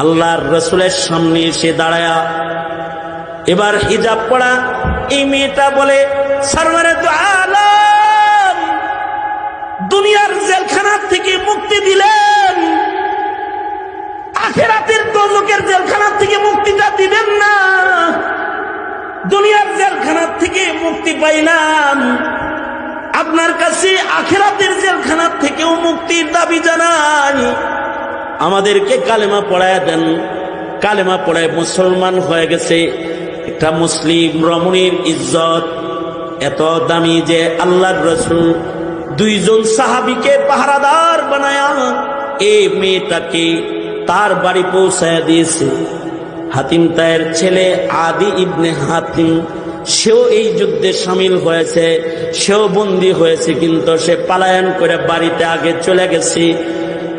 আল্লাহর রাসূলের সামনে এসে দাঁড়ায়া এবার হিজাব পরা এই মেয়েটা বলে, সরওয়ারে দু আলম, দুনিয়ার জেলখানা থেকে মুক্তি দিলেন, আখিরাতের দোজখের জেলখানা থেকে মুক্তিটা দিবেন না? দুনিয়ার জেলখানা থেকে মুক্তি পাইলাম, আপনার কাছে আখিরাতের জেলখানা থেকেও মুক্তির দাবি জানাই, আমাদেরকে কালেমা পড়ায় দেন। কালেমা পড়ায় মুসলমান হয়ে গেছে। একটা মুসলিম রমণীর ইজ্জত এত দামি যে আল্লাহর রাসূল দুইজন সাহাবীকে পাহারাদার বানায়া এই মেয়েটাকে তার বাড়ি পৌঁছায় দিয়েছে। হাতিম তায়ের ছেলে আদি ইবনে হাতিম, সেও এই যুদ্ধে সামিল হয়েছে, সেও বন্দী হয়েছে, কিন্তু সে পালায়ন করে বাড়িতে আগে চলে গেছে।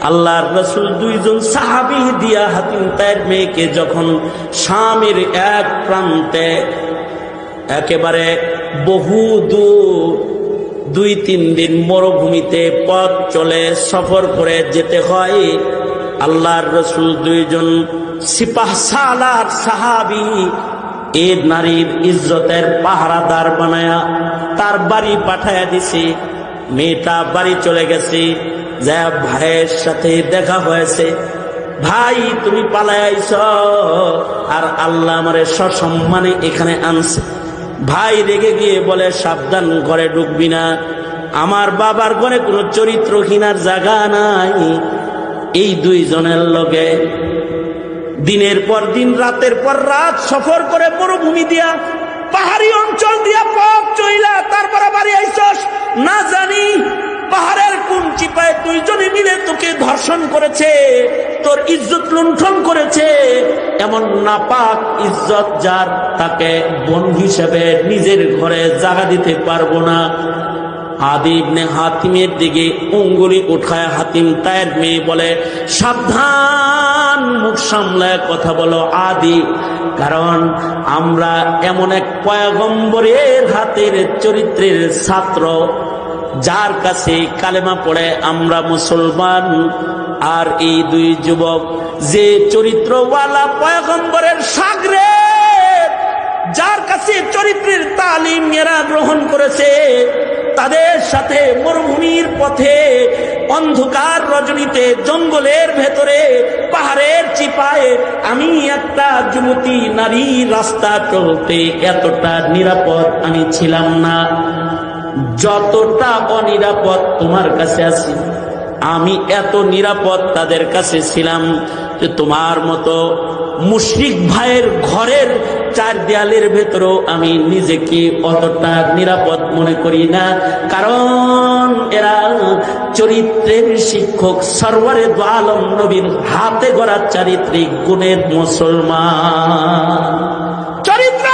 আল্লাহর রাসূল দুইজন সাহাবী দিয়া হাতিম তায়ের মেয়েকে যখন শামের এক প্রান্তে একেবারে বহু দূর 2-3 দিন মরুভূমিতে পথ চলে সফর করে যেতে হয়, আল্লাহর রাসূল দুইজন সিপাহ সালার সাহাবী এই নারীর ইজ্জতের পাহারাদার বানায়া তার বাড়ি পাঠায়া দিছে। মেয়েটা বাড়ি চলে গেছে, যা ভাইয়ের সাথে দেখা হয়েছে, ভাই তুমি পালায় আইছ আর আল্লাহ আমারে সসম্মানে এখানে আনছে। ভাই রেগে গিয়ে বলে, সাবধান, ঘরে ঢুকবি না, আমার বাবার ঘরে কোনো চরিত্রহীনার জায়গা নাই। এই দুইজনের লগে দিনের পর দিন রাতের পর রাত সফর করে মরুভূমি দিয়া পাহাড়ি অঞ্চল দিয়া পথ চইলা তারপরে বাড়ি আইছস, না জানি পাহাড়ের কোন চিপায় দুইজনে মিলে তোকে ধর্ষণ করেছে, তোর ইজ্জত লুণ্ঠন করেছে। এমন নাপাক ইজ্জত যার, তাকে বোন হিসেবে নিজের ঘরে জায়গা দিতে পারবো না। আদি ইবনে হাতিমের দিকে উঙ্গুলি উঠায় হাতিম তায়ের মেয়ে বলে, সাবধান, মুখ সামলায় কথা বলো আদি, কারণ আমরা এমন এক পয়গম্বরের হাতের চরিত্রের ছাত্র যার কাছে কালেমা পড়ে আমরা মুসলমান। আর এই দুই যুবক যে চরিত্রওয়ালা পয়গম্বরের শাগরেদ, যার কাছে চরিত্রের তালিম এরা গ্রহণ করেছে, তাদের সাথে মরুভূমির পথে অন্ধকার রজনীতে জঙ্গলের ভেতরে পাহাড়ের চিপায় আমি একটা যুবতী নারী রাস্তা চলতে এতটা নিরাপদ আমি ছিলাম না যতটা অনিরাপদ তোমার কাছে আছি। আমি এত নিরাপদ তাদের কাছে ছিলাম যে তোমার মতো মুশরিক ভাইয়ের ঘরের 4 দেয়ালের ভেতরেও আমি নিজেকে অতটা নিরাপদ মনে করি না, কারণ এরা চরিত্রের শিক্ষক সরওয়ারে দু আলম নবীর হাতে গড়া চারিত্রিক গুণের মুসলমান। চরিত্র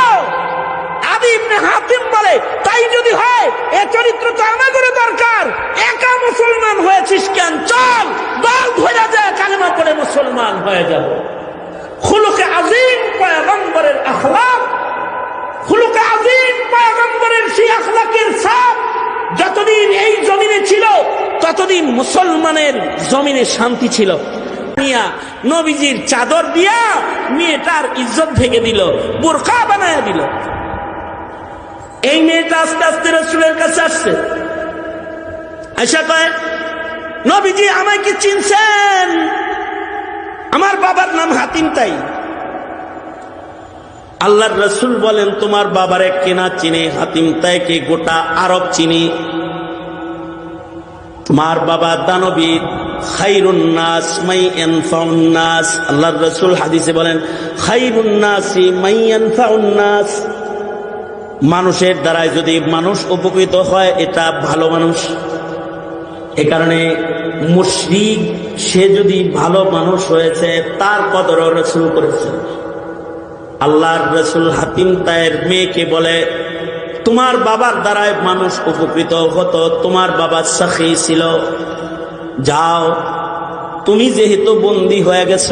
আদি ইবনে হাতিম বলে, তাই যদি হয় এ চরিত্র তো আমাদের দরকার, একা মুসলমান হয়েছিস কেন, চল দল ধরে যায় কালেমা পড়ে মুসলমান হয়ে যাব। খুলুকে আজিম পয়গম্বরের আখলাক, খুলুকে আজিম পয়গম্বরের সেই আখলাকের ছাপ যতদিন এই জমিনে ছিল ততদিন মুসলমানের জমিনে শান্তি ছিল। নবীজির চাদর দিয়া মেয়েটার ইজ্জত ভেঙে দিল, বোরকা বানায় দিল। এই মেয়েটা আস্তে আস্তে রাসূলের কাছে আসছে, আয়েশা কয়, নবীজি আমায় কি চিনছেন? আমার বাবার নাম হাতিম তাই। আল্লাহর রাসূল বলেন, তোমার বাবারে কেনা চিনে, হাতিম তাইকে গোটা আরব চিনি। তোমার বাবা দানবীর, খায়রুন নাস মাই ইয়ানফাউন নাস। আল্লাহর রাসূল হাদিসে বলেন, খায়রুন নাসি মাই ইয়ানফাউন নাস। মানুষের দ্বারাই যদি মানুষ উপকৃত হয় এটা ভালো মানুষ। এ কারণে মুশরিক সে যদি ভালো মানুষ হয়েছে তার কদর রাসূল করেছেন। আল্লাহর রাসূল হাতিম তায়ের মেয়েকে বলে, তোমার বাবার দ্বারাই মানুষ উপকৃত হতো, তোমার বাবা সাখী ছিল, যাও তুমি যেহেতু বন্দী হয়ে গেছ,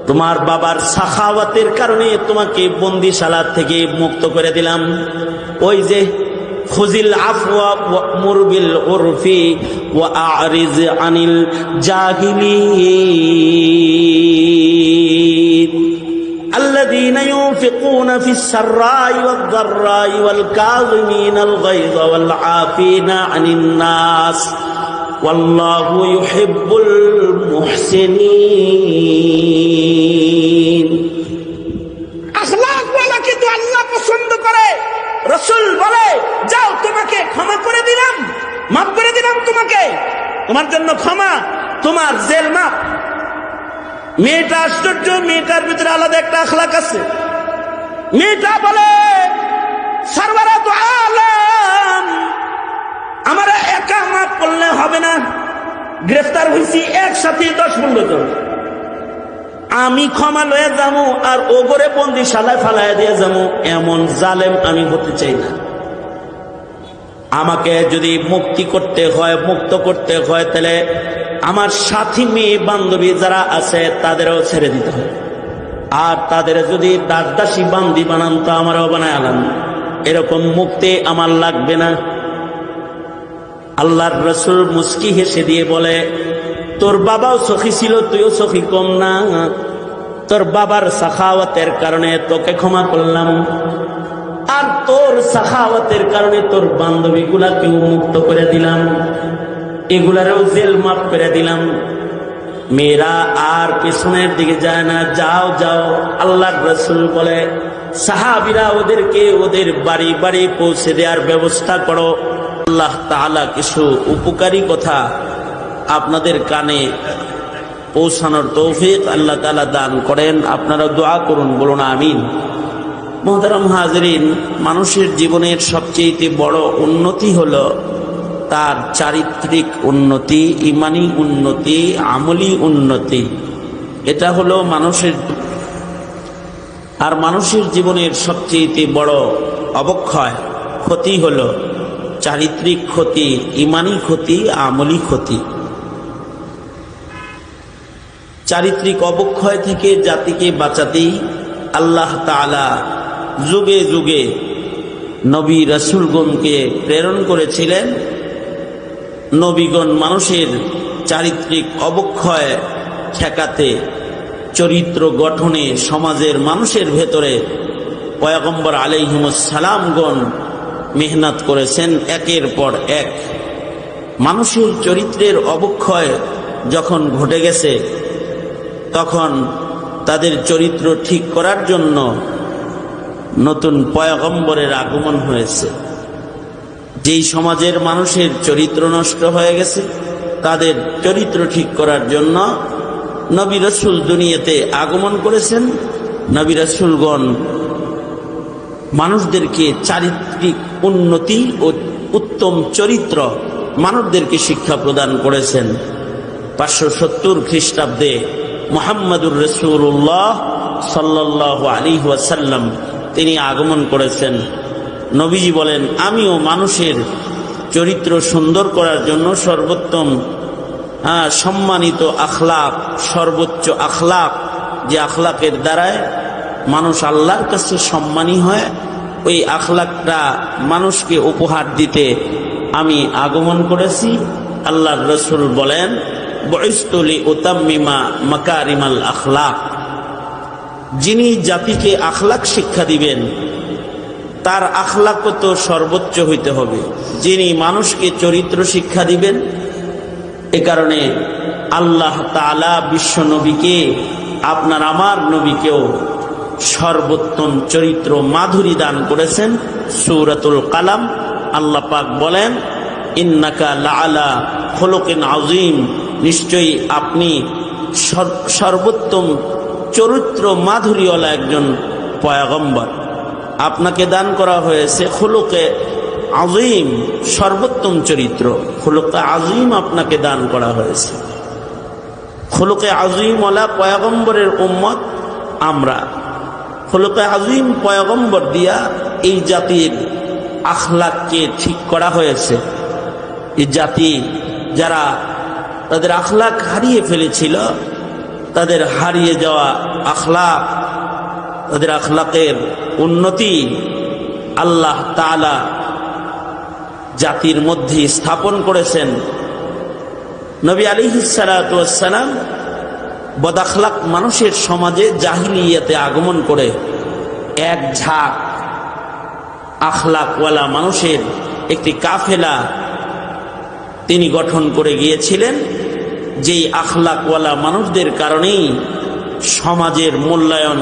তোমার বাবার সাখাওয়াতের কারণে তোমাকে বন্দিশালা থেকে মুক্ত করে দিলাম। ওই যে খুযিল আফওয়া ওয়া'মুর বিল উরফি ওয়া আ'রিজ আনিল জাহিলিন আল্লাযীনা ইউনফিকুনা ফিস সাররাই ওয়াদ দাররাই ওয়াল কাযিমিনাল গায়যা ওয়াল আফিনা আনিন নাস ওয়াল্লাহু ইউহিব্বুল মুহসিনিন। আখলাক ওয়ালাকে তো আল্লাহ পছন্দ করে। রাসূল বলে, যাও তোমাকে ক্ষমা করে দিলাম, মাফ করে দিলাম তোমাকে, তোমার জন্য ক্ষমা, তোমার জেল মাফ। মেয়েটা আশ্চর্য, মেয়েটার ভিতরে আলাদা একটা আখলাক আছে। মেয়েটা বলে, সরওয়ারাত আলম, আমার একা মাফ করলে হবে না, গ্রেফতার হয়েছি একসাথে 10-15 জন, আমি ক্ষমা লয়ে যাবো আর ওগরে বন্দিশালায় ফালাইয়া দিয়ে যাবো, এমন জালেম আমি হতে চাই না। আমাকে যদি মুক্তি করতে হয়, মুক্ত করতে হয়, তাহলে আমার সাথী মেয়ে বান্ধবী যারা আছে তাদেরও ছেড়ে দিতে হয়। আর তাদের যদি দাসদাসী বান্দি বানান তো আমারও বানায় আলাম, এরকম মুক্তি আমার লাগবে না। আল্লাহর রাসূল মুস্কি হেসে দিয়ে বলে, তোর বাবাও সখী ছিল, তুইও সখী কম না। তোর বাবার সাখাওয়াতের কারণে তোকে ক্ষমা করলাম, আর তোর সাখাওয়াতের কারণে তোর বান্ধবীগুলাকেও মুক্ত করে দিলাম, এগুলারও জেল মাফ করে দিলাম। মেয়েরা আর পেছনের দিকে যায় না, যাও যাও। আল্লাহর রাসূল বলে, সাহাবীরা ওদেরকে ওদের বাড়ি বাড়ি পৌঁছে দেওয়ার ব্যবস্থা করো। আল্লাহ তাআলা কিছু উপকারী কথা আপনাদের কানে পৌঁছানোর তৌফিক আল্লাহ তাআলা দান করেন। আপনারা দোয়া করুন, বলুন আমিন। মুহতারাম হাজরিন, মানুষের জীবনের সবচেয়ে বড় উন্নতি হলো তার চারিত্রিক উন্নতি, ঈমানি উন্নতি, আমলি উন্নতি। এটা হলো মানুষের, আর মানুষের জীবনের সবচেয়ে বড় অবক্ষয়, ক্ষতি হলো চারিত্রিক ক্ষতি, ঈমানি ক্ষতি, আমলি ক্ষতি। চারিত্রিক অবক্ষয় থেকে জাতিকে বাঁচাতেই আল্লাহ তাআলা যুগে যুগে নবী রাসূলগণকে প্রেরণ করেছিলেন। নবীগণ মানুষের চারিত্রিক অবক্ষয় ঠেকাতে, চরিত্র গঠনে, সমাজের মানুষের ভেতরে পয়গম্বর আলাইহিমুস সালামগণ মেহনত করেছেন একের পর এক। মানুষের চরিত্রের অবক্ষয় যখন ঘটে গেছে, তখন তাদের চরিত্র ঠিক করার জন্য নতুন পয়গম্বরের আগমন হয়েছে। যেই সমাজের মানুষের চরিত্র নষ্ট হয়ে গেছে, তাদের চরিত্র ঠিক করার জন্য নবী রাসূল দুনিয়াতে আগমন করেছেন। নবী রাসূলগণ মানুষদেরকে চারিত্রিক উন্নতি ও উত্তম চরিত্র মানবদেরকে শিক্ষা প্রদান করেছেন। 570 খ্রিস্টাব্দে মুহাম্মাদুর রাসূলুল্লাহ সাল্লাল্লাহু আলাইহি ওয়াসাল্লাম তিনি আগমন করেছেন। নবীজি বলেন, আমিও মানুষের চরিত্র সুন্দর করার জন্য সর্বোত্তম সম্মানিত আখলাক, সর্বোচ্চ আখলাক, যে আখলাকের দ্বারায় মানুষ আল্লাহর কাছে সম্মানী হয়, ওই আখলাকটা মানুষকে উপহার দিতে আমি আগমন করেছি। আল্লাহর রাসূল বলেন, বুইসতু লিউতাম্মিমা মাকারিমাল আখলাক। যিনি জাতিকে আখলাক শিক্ষা দিবেন, তার আখলাকও তো সর্বোচ্চ হইতে হবে। যিনি মানুষকে চরিত্র শিক্ষা দিবেন, এ কারণে আল্লাহ তাআলা বিশ্ব নবীকে, আপনার আমার নবীকেও সর্বোত্তম চরিত্র মাধুরী দান করেছেন। সূরাতুল কালাম আল্লাহ পাক বলেন, ইন্নাকা লাআলা খুলুকিন আযীম, নিশ্চয়ই আপনি সর্বোত্তম চরিত্র মাধুরীওয়ালা একজন পয়গম্বর। আপনাকে দান করা হয়েছে খুলুকে আযীম, সর্বোত্তম চরিত্র। খুলুকে আযীম আপনাকে দান করা হয়েছে। খুলুকে আযীমওয়ালা পয়গম্বরের উম্মত আমরা। খুলুকে আযীম পয়গম্বর দিয়া এই জাতির আখলাককে ঠিক করা হয়েছে। এই জাতি যারা তাদের আখলাক হারিয়ে ফেলেছিল, তাদের হারিয়ে যাওয়া আখলাক, তাদের আখলাকের উন্নতি আল্লাহ তাআলা জাতির মধ্যে স্থাপন করেছেন। নবী আলাইহিস সালাতু ওয়াস সালাম বদাখলাক মানুষের সমাজে জাহিলিয়াতে আগমন করে এক ঝাঁক আখলাকওয়ালা মানুষের একটি কাফেলা তিনি গঠন করে গিয়েছিলেন, যেই আখলাকওয়ালা মানুষদের কারণেই সমাজের মূল্যায়ন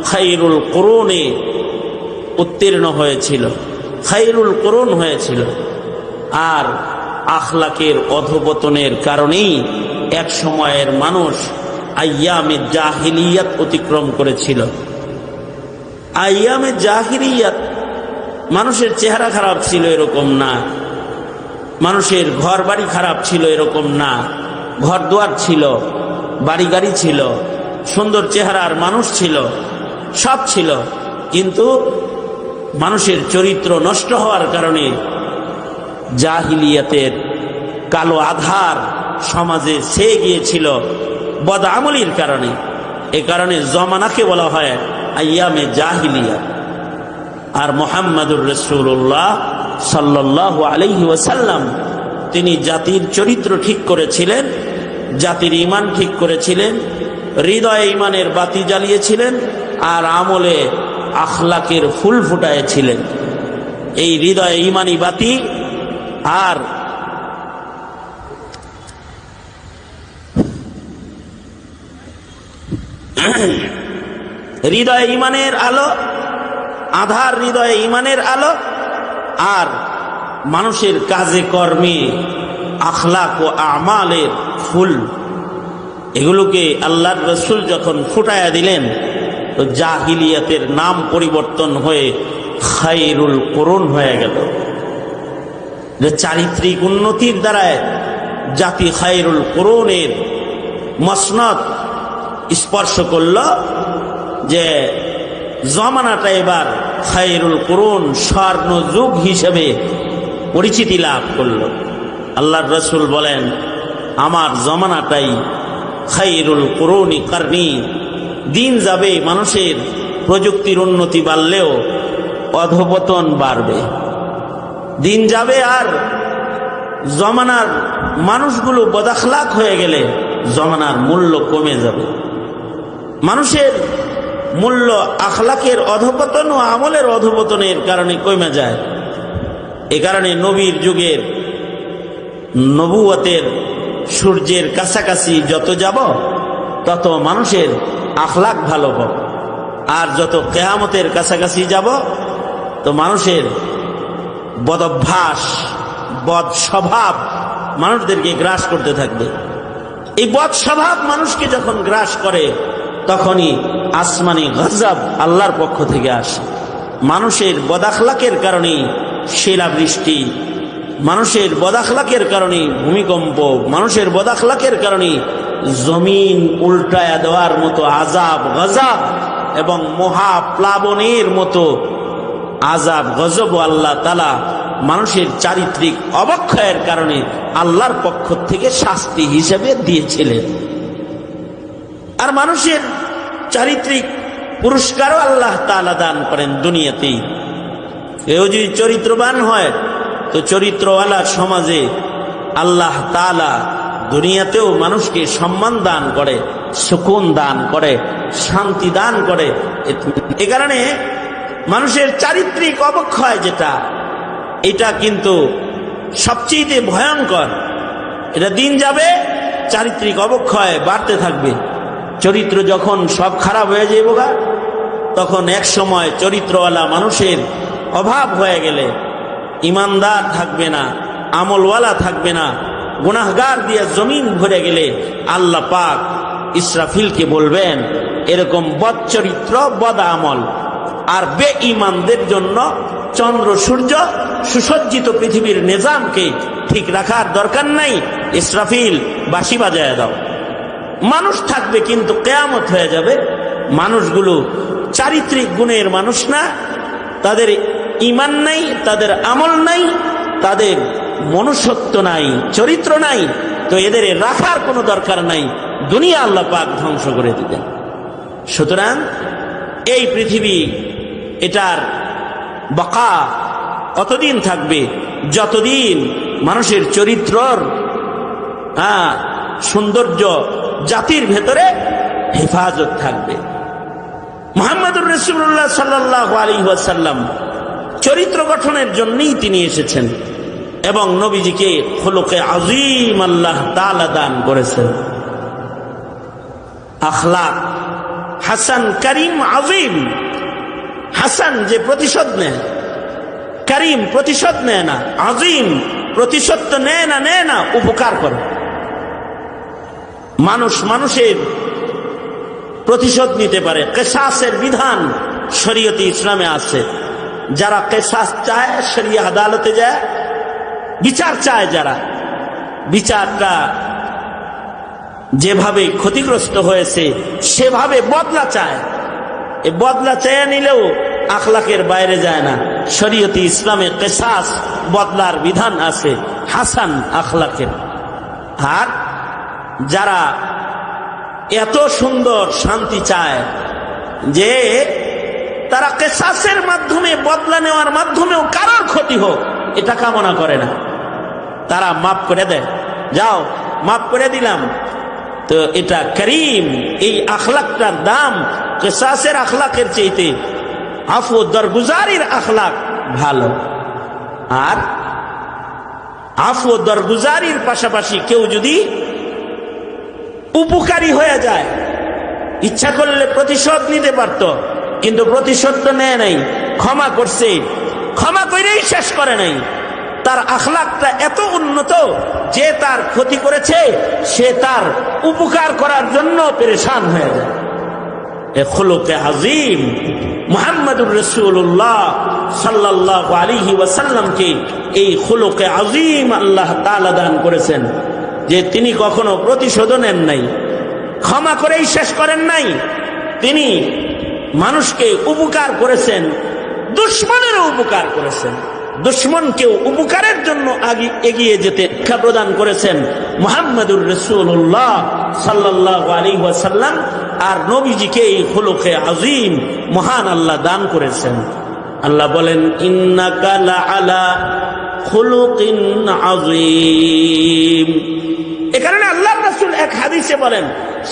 খায়রুল কুরুনে উত্তীর্ণ হয়েছিল, খায়রুল কুরুন হয়েছিল। আর আখলাকের অধপতনের কারণেই এক সময়ের মানুষ আইয়ামে জাহিলিয়াত অতিক্রম করেছিল। আইয়ামে জাহিলিয়াত মানুষের চেহারা খারাপ ছিল এরকম না, মানুষের ঘর বাড়ি খারাপ ছিল এরকম না, ঘর দুয়ার ছিল, বাড়ি গাড়ি ছিল, সুন্দর চেহারার মানুষ ছিল, সব ছিল, কিন্তু মানুষের চরিত্র নষ্ট হওয়ার কারণে জাহিলিয়াতের কালো আধার সমাজে ছেয়ে গিয়েছিল বদআমলির কারণে। এ কারণে জমানাকে বলা হয় আইয়ামে জাহিলিয়া। আর মুহাম্মাদুর রাসূলুল্লাহ সাল্লাল্লাহু আলাইহি ওয়াসাল্লাম তিনি জাতির চরিত্র ঠিক করেছিলেন, জাতির ঈমান ঠিক করেছিলেন, হৃদয়ে ঈমানের বাতি জ্বালিয়েছিলেন, আর আমলে আখলাকের ফুল ফুটাইছিলেন। এই হৃদয়ে ঈমানি বাতি আর হৃদয়ে ঈমানের আলো, আধার হৃদয়ে ঈমানের আলো, আর মানুষের কাজে কর্মে আখলাক ও আমালের ফুল, এগুলোকে আল্লাহর রাসূল যখন ফুটায়া দিলেন তো জাহিলিয়াতের নাম পরিবর্তন হয়ে খায়রুল কুরুন হয়ে গেল। যে চারিত্রিক উন্নতির দ্বারায় জাতি খায়রুল কুরুনের মসনদ স্পর্শ করল, যে জমানাটা এবার খায়রুল কুরুন স্বর্ণ যুগ হিসেবে পরিচিতি লাভ করল। আল্লাহর রাসূল বলেন, আমার জমানাটাই খায়রুল কুরুনি কারনি। দিন যাবে, মানুষের প্রযুক্তির উন্নতি বাড়লেও অধপতন বাড়বে। দিন যাবে আর জমানার মানুষগুলো বদাখলাক হয়ে গেলে জমানার মূল্য কমে যাবে। মানুষের মূল্য আখলাকের অধপতন ও আমলের অধপতনের কারণে কমে যায়। এ কারণে নবীর যুগের নবুয়তের সূর্যের কাছাকাছি যত যাব তত মানুষের আখলাক ভালো হবে, আর যত কিয়ামতের কাছাকাছি যাব তো মানুষের বদভ্যাস, বদ স্বভাব মানুষদেরকে গ্রাস করতে থাকবে। এই বদ স্বভাব মানুষকে যখন গ্রাস করে তখনই আসমানি গজব আল্লাহর পক্ষ থেকে আসে। মানুষের বদাখলাকের কারণে শিলাবৃষ্টি, মানুষের বদাখলাকের কারণে ভূমিকম্প, মানুষের বদাখলাকের কারণে জমিন উল্টায়া দেওয়ার মতো আযাব গজব এবং মহাপ্লাবনের মতো আযাব গজব আল্লাহ তাআলা মানুষের চারিত্রিক অবক্ষয়ের কারণে আল্লাহর পক্ষ থেকে শাস্তি হিসেবে দিয়েছিলেন। আর মানুষের চারিত্রিক পুরস্কারও আল্লাহ তাআলা দান করেন দুনিয়াতেই। কেউ যদি চরিত্রবান হয় তো চরিত্রওয়ালা সমাজে আল্লাহ তাআলা দুনিয়াতেও মানুষকে সম্মান দান করে, সুকুন দান করে, শান্তি দান করে। এ কারণে মানুষের চারিত্রিক অবক্ষয় যেটা, এটা কিন্তু সবচেয়ে ভয়ঙ্কর। এটা দিন যাবে, চারিত্রিক অবক্ষয় বাড়তে থাকবে। চরিত্র যখন সব খারাপ হয়ে যাবে তখন এক সময় চরিত্রওয়ালা মানুষের অভাব হয়ে গেলে ইমানদার থাকবে না, আমলওয়ালা থাকবে না, গুনাহগার দিয়ে জমিন ভরে গেলে আল্লাহ পাক ইসরাফিলকে বলবেন, এরকম বদ চরিত্র, বদ আমল আর বেঈমানদের জন্য চন্দ্র সূর্য সুসজ্জিত পৃথিবীর নিজামকে ঠিক রাখার দরকার নাই, ইসরাফিল বাঁশি বাজায় দাও। মানুষ থাকবে কিন্তু কিয়ামত হয়ে যাবে। মানুষগুলো চারিত্রিক গুণের মানুষ না, তাদের ঈমান নাই, তাদের আমল নাই, তাদের মনুষ্যত্ব নাই, চরিত্র নাই, তো এদের রাখার কোনো দরকার নাই, দুনিয়া আল্লাহ পাক ধ্বংস করে দিতেন। সুতরাং এই পৃথিবী, এটার বাকা কতদিন থাকবে? যতদিন মানুষের চরিত্রর সৌন্দর্য জাতির ভেতরে হেফাজত থাকবে। মুহাম্মদুর রাসূলুল্লাহ সাল্লাল্লাহু আলাইহি ওয়াসাল্লাম চরিত্র গঠনের জন্যই তিনি এসেছেন এবং নবীজিকে খুলুকে আযীম আল্লাহ তাআলা দান করেছেন। আখলাক হাসান, করিম, আযীম। হাসান যে প্রতিশোধ নেয়, করিম প্রতিশোধ নেয় না, আযীম প্রতিশোধ তো নেয় না, উপকার করে। মানুষের প্রতিশোধ নিতে পারে। কিসাসের বিধান শরীয়তে ইসলামে আছে। যারা কিসাস চায় শরিয়া আদালতে যায়, বিচার চায়, যারা বিচারটা যেভাবে ক্ষতিগ্রস্ত হয়েছে সেভাবে বদলা চায়, এ বদলা চেয়ে নিলেও আখলাকের বাইরে যায় না। শরীয়তে ইসলামে কিসাস বদলার বিধান আছে, হাসান আখলাকের। আর যারা এত সুন্দর শান্তি চায় যে তারা কিসাসের মাধ্যমে, বদলা নেওয়ার মাধ্যমেও কারোর ক্ষতি হোক এটা কামনা করে না, তারা মাফ করে দেয়, যাও মাফ করে দিলাম। তো এটা করিম, এই আখলাকটার দাম কিসাসের আখলাকের চাইতে আফু দরগুজারির আখলাক ভালো। আর আফু দরগুজারির পাশাপাশি কেউ যদি উপকারী হয়ে যায়, ইচ্ছা করলে প্রতিশোধ নিতে পারত, কিন্তু প্রতিশোধ তো নেয় নাই, ক্ষমা করছে, ক্ষমা করেই শেষ করে নাই। তার আখলাকটা এত উন্নত যে তার ক্ষতি করেছে সে তার উপকার করার জন্য পেরেশান হয়ে যায়। এ খুলুকে আযীম মুহাম্মদুর রাসূলুল্লাহ সাল্লাল্লাহু আলাইহি ওয়াসাল্লামকে এই খুলুকে আযীম আল্লাহ তাআলা দান করেছেন যে তিনি কখনো প্রতিশোধ নেন নাই, ক্ষমা করেই শেষ করেন নাই। তিনি মানুষকে উপকার করেছেন, দুশমনেরও উপকার করেছেন, দুশমনকেও উপকারের জন্য এগিয়ে যেতে শিক্ষা প্রদান করেছেন মুহাম্মদুর রাসূলুল্লাহ সাল্লাল্লাহু আলাইহি ওয়াসাল্লাম। আর নবীজিকে এই খুলুকে আযীম মহান আল্লাহ দান করেছেন। আল্লাহ বলেন, ইন্নাকা লাআলা খুলুকিন আযীম। এ কারণে আল্লাহর রাসূল এক হাদিসে বলেন,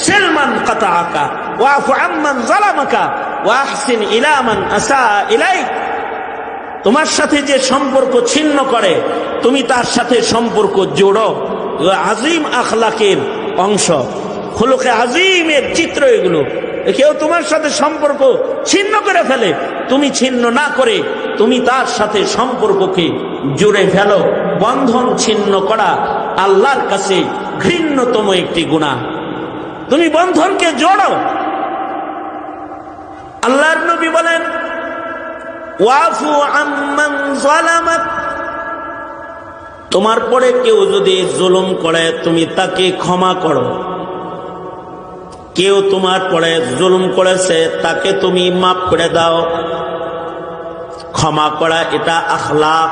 সিলমান কাতাআকা ওয়াফু আম্মান যালামাকা ওয়া আহসিন ইলা মান আসা ইলাইক। তোমার সাথে যে সম্পর্ক ছিন্ন করে তুমি তার সাথে সম্পর্ক জোড়ো। আযীম আখলাকের অংশ, খুলুকে আযীমের চিত্র এগুলো। কেউ তোমার সাথে সম্পর্ক ছিন্ন করে ফেলে, তুমি ছিন্ন না করে তুমি তার সাথে সম্পর্ককে জুড়ে ফেলো। বন্ধন ছিন্ন করা আল্লাহর কাছে ঘৃণ্যতম একটি গুনাহ। তুমি বন্ধনকে জোড়ো। আল্লাহর নবী বলেন, ওয়াফু আম্মান যালামাক। তোমার পরে কেউ যদি জুলুম করে তুমি তাকে ক্ষমা করো। কেউ তোমার পরে জুলুম করেছে তাকে তুমি মাফ করে দাও। ক্ষমা করা এটা আখলাক।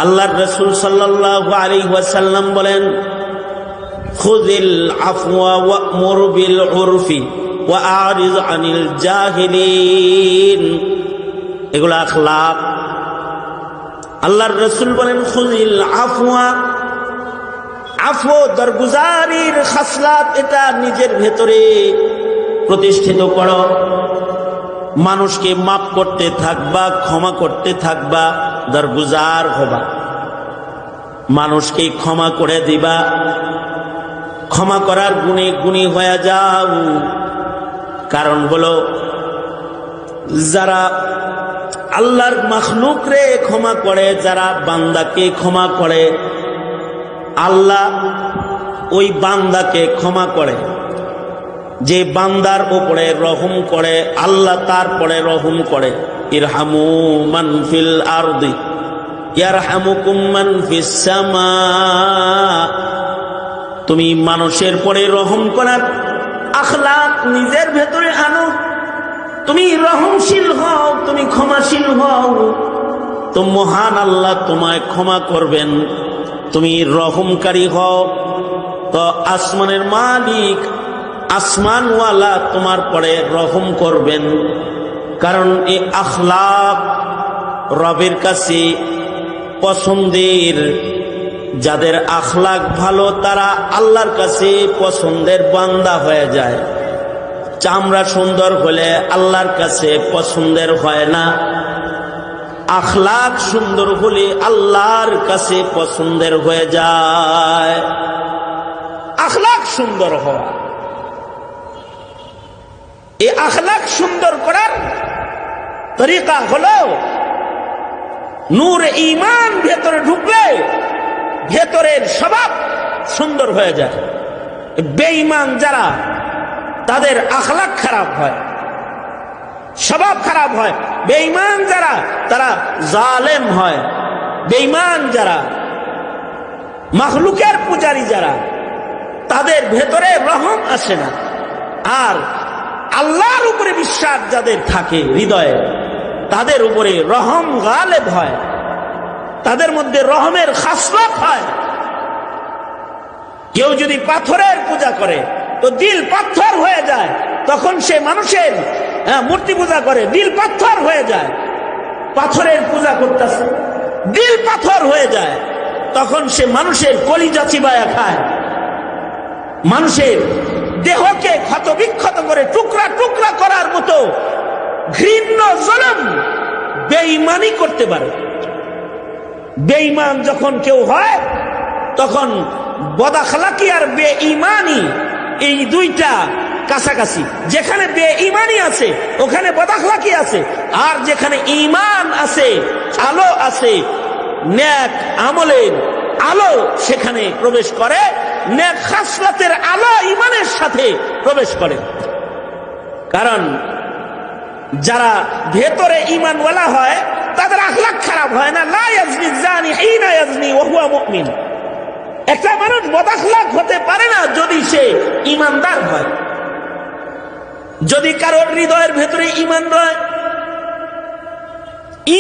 আল্লাহর রাসূল সাল্লাল্লাহু আলাইহি ওয়াসাল্লাম বলেন, খুযিল আফওয়া ওয়া'মুর বিল উরফি ওয়া আ'রিজ আনিল জাহিলিন। এগুলো আখলাক। আল্লাহর রাসূল বলেন, খুযিল আফওয়া, আফও দরগুজারির খাসলাত, এটা নিজের ভেতরে প্রতিষ্ঠিত করো। মানুষকে মাফ করতে থাকবা, ক্ষমা করতে থাকবা, দরগুজার হবা। মানুষকে ক্ষমা করে দিবা, ক্ষমা করার গুণে গুণী হয়ে যাও। কারণ হলো, যারা আল্লাহর মাখলুক রে ক্ষমা করে, যারা বান্দাকে ক্ষমা করে, আল্লাহ ওই বান্দাকে ক্ষমা করে। যে বান্দার উপরে রহম করে আল্লাহ তারপরে রহম করে। ইরহামু মান ফিল আরদি ইয়ারহামুকুম মান ফিস সামা। তুমি মানুষের পরে রহম করার আখলাক নিজের ভেতরে আনো। তুমি রহমশীল হও, তুমি ক্ষমাশীল হও, তো মহান আল্লাহ তোমায় ক্ষমা করবেন। তুমি রহমকারী হও তো আসমানের মালিক, আসমানওয়ালা তোমার পরে রহম করবেন। কারণ এই আখলাক রবের কাছে পছন্দের, যাদের আখলাক ভালো তারা আল্লাহর কাছে পছন্দের বান্দা হয়ে যায়। চামড়া সুন্দর হলে আল্লাহর কাছে পছন্দের হয় না, আখলাক সুন্দর হলে আল্লাহর কাছে পছন্দের হয়ে যায়। আখলাক সুন্দর হওয়া, এই আখলাক সুন্দর করার তরিকা হলো নূর ঈমান ভেতরে ঢুকলে ভেতরের স্বভাব সুন্দর হয়ে যায়। বেঈমান যারা তাদের আখলাক খারাপ হয়, স্বভাব খারাপ হয়। বেঈমান যারা তারা জালেম হয়। বেঈমান যারা, মাখলুকের পূজারী যারা, তাদের ভেতরে রহম আসে না। আর আল্লাহর উপরে বিশ্বাস যাদের থাকে হৃদয়ে, তাদের উপরে রহম গালেব হয়, তাদের মধ্যে রহমের খাসলত হয়। কেউ যদি পাথরের পূজা করে তো দিল পাথর হয়ে যায়, তখন সে মানুষের মূর্তি পূজা করে, দিল পাথর হয়ে যায়। পাথরের পূজা করতেছে, দিল পাথর হয়ে যায়, তখন সে মানুষের কলিজা চিবায়া খায়, মানুষের দেহকে ক্ষত বিক্ষত করে টুকরা টুকরা করার মতো ঘৃণ্য জুলুম বেঈমানি করতে পারে। বেঈমান যখন কেউ হয় তখন বদাখলাকি আর বেঈমানি এই দুইটা কাছাকাছি। যেখানে বেঈমানি আছে ওখানে বদাখলাকি আছে, আর যেখানে ঈমান আছে, আলো আছে, নেক আমলের আলো সেখানে প্রবেশ করে, নেক খাসলতের আলো ঈমানের সাথে প্রবেশ করে। কারণ যারা ভেতরে ঈমানওয়ালা হয় তাদের আখলাক খারাপ হয় না। লা ইয়াজনি যানি হিনা ইয়াজনি ওয়া হুয়া মুমিন। একটা মানুষ বদাখলাক হতে পারে না যদি সে ঈমানদার হয়। যদি কারোর হৃদয়ের ভেতরে ঈমান রয়,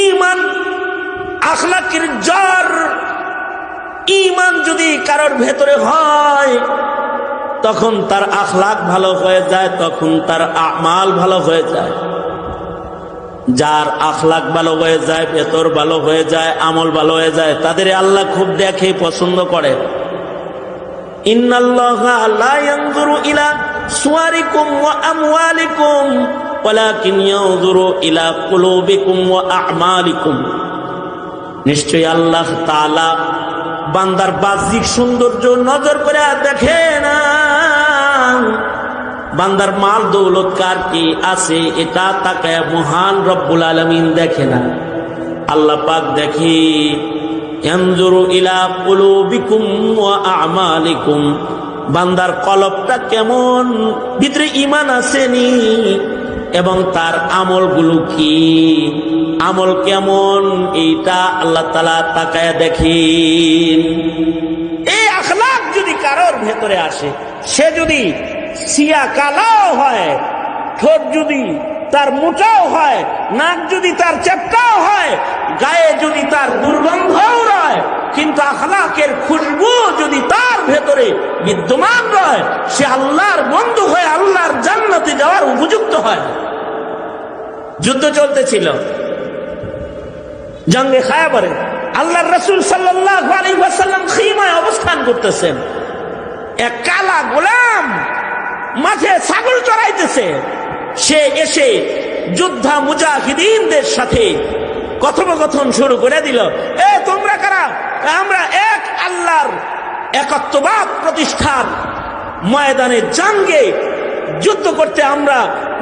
ঈমান আখলাকের জ্বর, ঈমান যদি কারোর ভেতরে হয় তখন তার আখলাক ভালো হয়ে যায়, তখন তার আমাল ভালো হয়ে যায়। যার আখলাক ভালো হয়ে যায়, ভেতর ভালো হয়ে যায়, আমল ভালো হয়ে যায়, তাদের আল্লাহ খুব দেখে, পছন্দ করে। ইন্নাল্লাহা লা ইয়ানজুরু ইলা সুওয়ারিকুম ওয়া আমওয়ালিকুম ওয়ালাকিন ইয়ানজুরু ইলা কুলুবিকুম ওয়া আ'মালিকুম। নিশ্চয়ই আল্লাহ তাআলা বান্দার বাহ্যিক সৌন্দর্য নজর করে দেখে না, বান্দার মাল দৌলত কার কি আছে এটা তাকায় মহান রব্বুল আলামিন দেখে না। আল্লাহ পাক দেখে ইয়ানজুরু ইলা কুলুবিকুম ওয়া আ'মালিকুম, বান্দার কলবটা কেমন, ভিতরে ঈমান আসেনি, এবং তার আমলগুলো কি, আমল কেমন, এইটা আল্লাহ তাআলা তাকায় দেখেন। এই আখলাক যদি কারোর ভেতরে আসে, সে যদি সিয়া কালাও হয়, ঠোঁট যদি তার মোটাও হয়, নাক যদি তার চ্যাপ্টাও হয়, গায়ে যদি তার দুর্গন্ধও রয়, কিন্তু আখলাকের খুশবু যদি তার ভেতরে বিদ্যমান রয়, সে আল্লাহর বন্ধু হয়ে আল্লাহর জান্নাতে যাওয়ার উপযুক্ত হয়। যুদ্ধ চলতেছিল, জঙ্গে খায়বরে আল্লাহর রাসূল সাল্লাল্লাহু আলাইহি ওয়াসাল্লাম খিমায় অবস্থান করতেছেন। এক কালা গোলাম মাঠে ছাগল চড়াইতেছে। সে এসে যোদ্ধা মুজাহিদিনদের সাথে কথোপকথন শুরু করে দিল। এ তোমরা কারা? আমরা এক আল্লাহর একত্ববাদ প্রতিষ্ঠার ময়দানে জঙ্গে যুদ্ধ করতে আমরা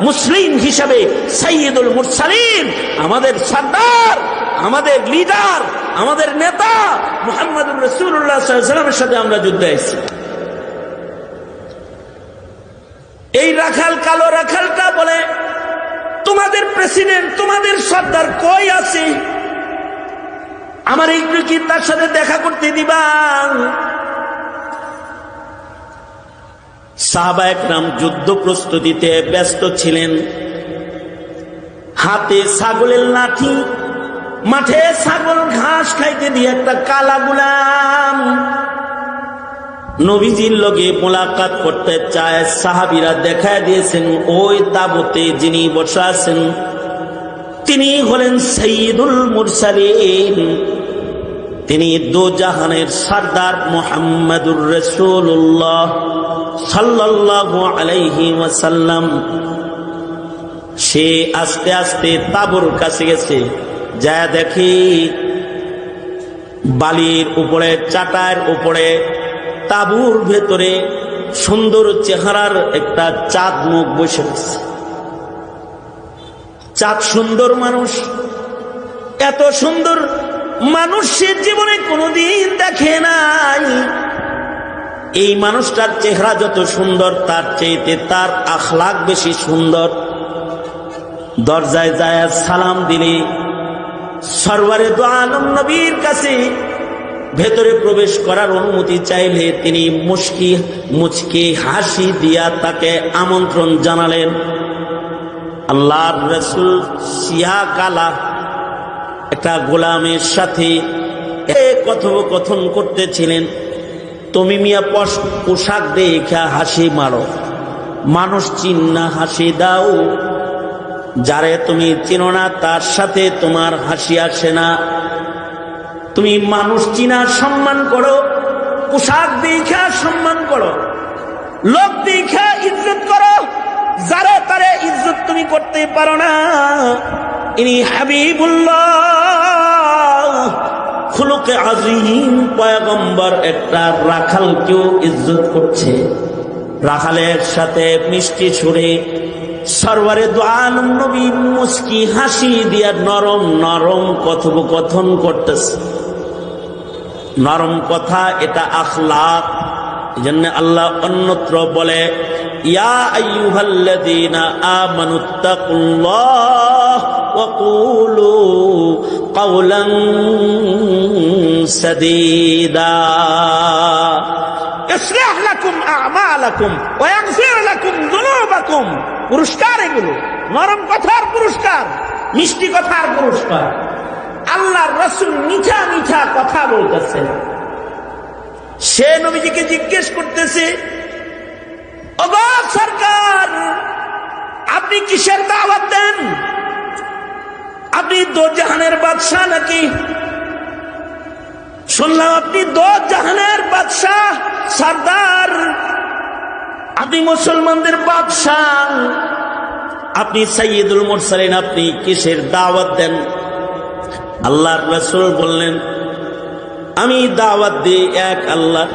মুসলিম হিসাবে সাইয়্যিদুল মুরসালিন, আমাদের সর্দার, আমাদের লিডার, আমাদের নেতা মুহাম্মদুর রাসূলুল্লাহ সাল্লাল্লাহু আলাইহি ওয়াসাল্লামের সাথে আমরা যুদ্ধে এসেছি। এই রাখাল, কালো রাখালটা বলে, তোমাদের প্রেসিডেন্ট, তোমাদের সর্দার কই আছে? আমার একটু কি তার সাথে দেখা করতে দিবা? সাহাবা একরাম যুদ্ধ প্রস্তুতিতে ব্যস্ত ছিলেন। হাতে ছাগলের লাঠি, মাঠে ছাগল ঘাস খাইতে দিয়ে একটা কালা গোলাম নবীজির লগে মোলাকাত করতে চায়। সাহাবীরা দেখায় দিয়েছেন ওই তাবুতে যিনি বসে আছেন তিনি হলেন সাইয়্যিদুল মুরসালিন, তিনি দো জাহানের সরদার মুহাম্মদুর রাসূলুল্লাহ সাল্লাল্লাহু আলাইহি ওয়াসাল্লাম। সে আস্তে আস্তে তাঁবুর কাছে গেছে, যা দেখি বালির উপরে, চাটার উপরে, তাঁবুর ভেতরে সুন্দর চেহারার একটা চাঁদ মুখ বসে আছে। চাঁদ সুন্দর মানুষ, এত সুন্দর মানুষ সে জীবনে কোনোদিন দেখে নাই। এই মানুষটার চেহারা যত সুন্দর, তার চাইতে তার আখলাক বেশি সুন্দর। দরজায় যায় সালাম দিলে, সরওয়ারে দো আলম নবীর কাছে ভেতরে প্রবেশ করার অনুমতি চাইলে তিনি মুচকি হাসি দিয়া তাকে আমন্ত্রণ জানালেন। আল্লাহর রাসূল সিয়া কালা একটা গোলামের সাথে কথোপকথন করতেছিলেন। তুমি মিয়া পোশাক দেখা হাসি মারো, মানুষ চিন্না হাসি দাও, যারে তুমি চিনো না তার সাথে তোমার হাসি আসে না। তুমি মানুষ চিনা সম্মান করো, পোশাক দেখা সম্মান করো, লোক দেখা ইজ্জত করো, যারা তারে ইজ্জত তুমি করতে পারো না। ইনি হাবিবুল্লাহ, খুলুকে আযীম পয়গম্বর একটা রাখালকেও ইজ্জত করছে। রাখালের সাথে মিষ্টি সুরে সরওয়ারে দো আলম নবী মুস্কি হাসি দিয়া নরম নরম কথোপকথন করতেছে। নরম কথা, এটা আখলাক। এজন্য আল্লাহ অন্যত্র বলে, ইয়া আইয়ুহাল্লাযীনা আমানুত্তাকুল্লাহ ওয়া কুলু কাওলান সাদীদা ইসলাহ লাকুম আমালাকুম ওয়া ইয়াগফির লাকুম যুনুবাকুম। পুরস্কার এগুলো, নরম কথার পুরস্কার, মিষ্টি কথার পুরস্কার। আল্লাহর রাসূল মিঠা মিঠা কথা বলতেছেন। সে নবীজিকে জিজ্ঞেস করতেছে, ওগো সরকার, আপনি কিসের দাওয়াত দেন? আপনি দো জাহানের বাদশাহ নাকি? শুনলাম আপনি দো জাহানের বাদশাহ, সরদার, আপনি মুসলমানদের বাদশাহ, আপনি সাইয়্যিদুল মুরসালিন, আপনি কিসের দাওয়াত দেন? আল্লাহর রাসূল বললেন, আমি দাওয়াত দিই এক আল্লাহ,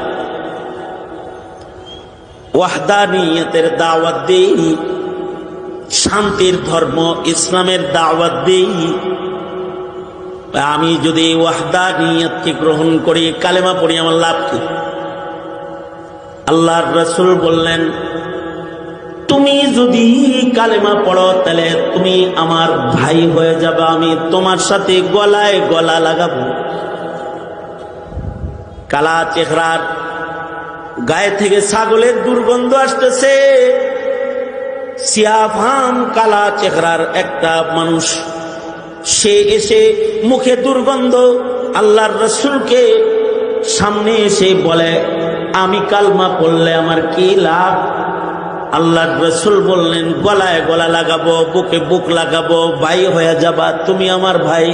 ওয়াহদানিয়তের দাওয়াত দিই, শান্তির ধর্ম ইসলামের দাওয়াত দিই। আমি যদি ওয়াহদানিয়তকে গ্রহণ করি, কালেমা পড়ি, আমার লাভ কি? আল্লাহর রাসূল বললেন, তুমি যদি কালেমা পড়ো তাহলে তুমি আমার ভাই হয়ে যাবে, আমি তোমার সাথে গলায় গলা লাগাবো। কালা চেহারার, গায়ে থেকে ছাগলের দুর্গন্ধ আসতেছে, সিয়াফাম কালা চেহারার একটা মানুষ, সে এসে মুখে দুর্গন্ধ, আল্লাহর রাসূলকে সামনে এসে বলে, আমি কালমা পড়লে আমার কি লাভ? আল্লাহর রাসূল বললেন, গলায় গলা লাগাবো, বুকে বুক লাগাবো, ভাই হয়ে যাবা, তুমি আমার ভাই,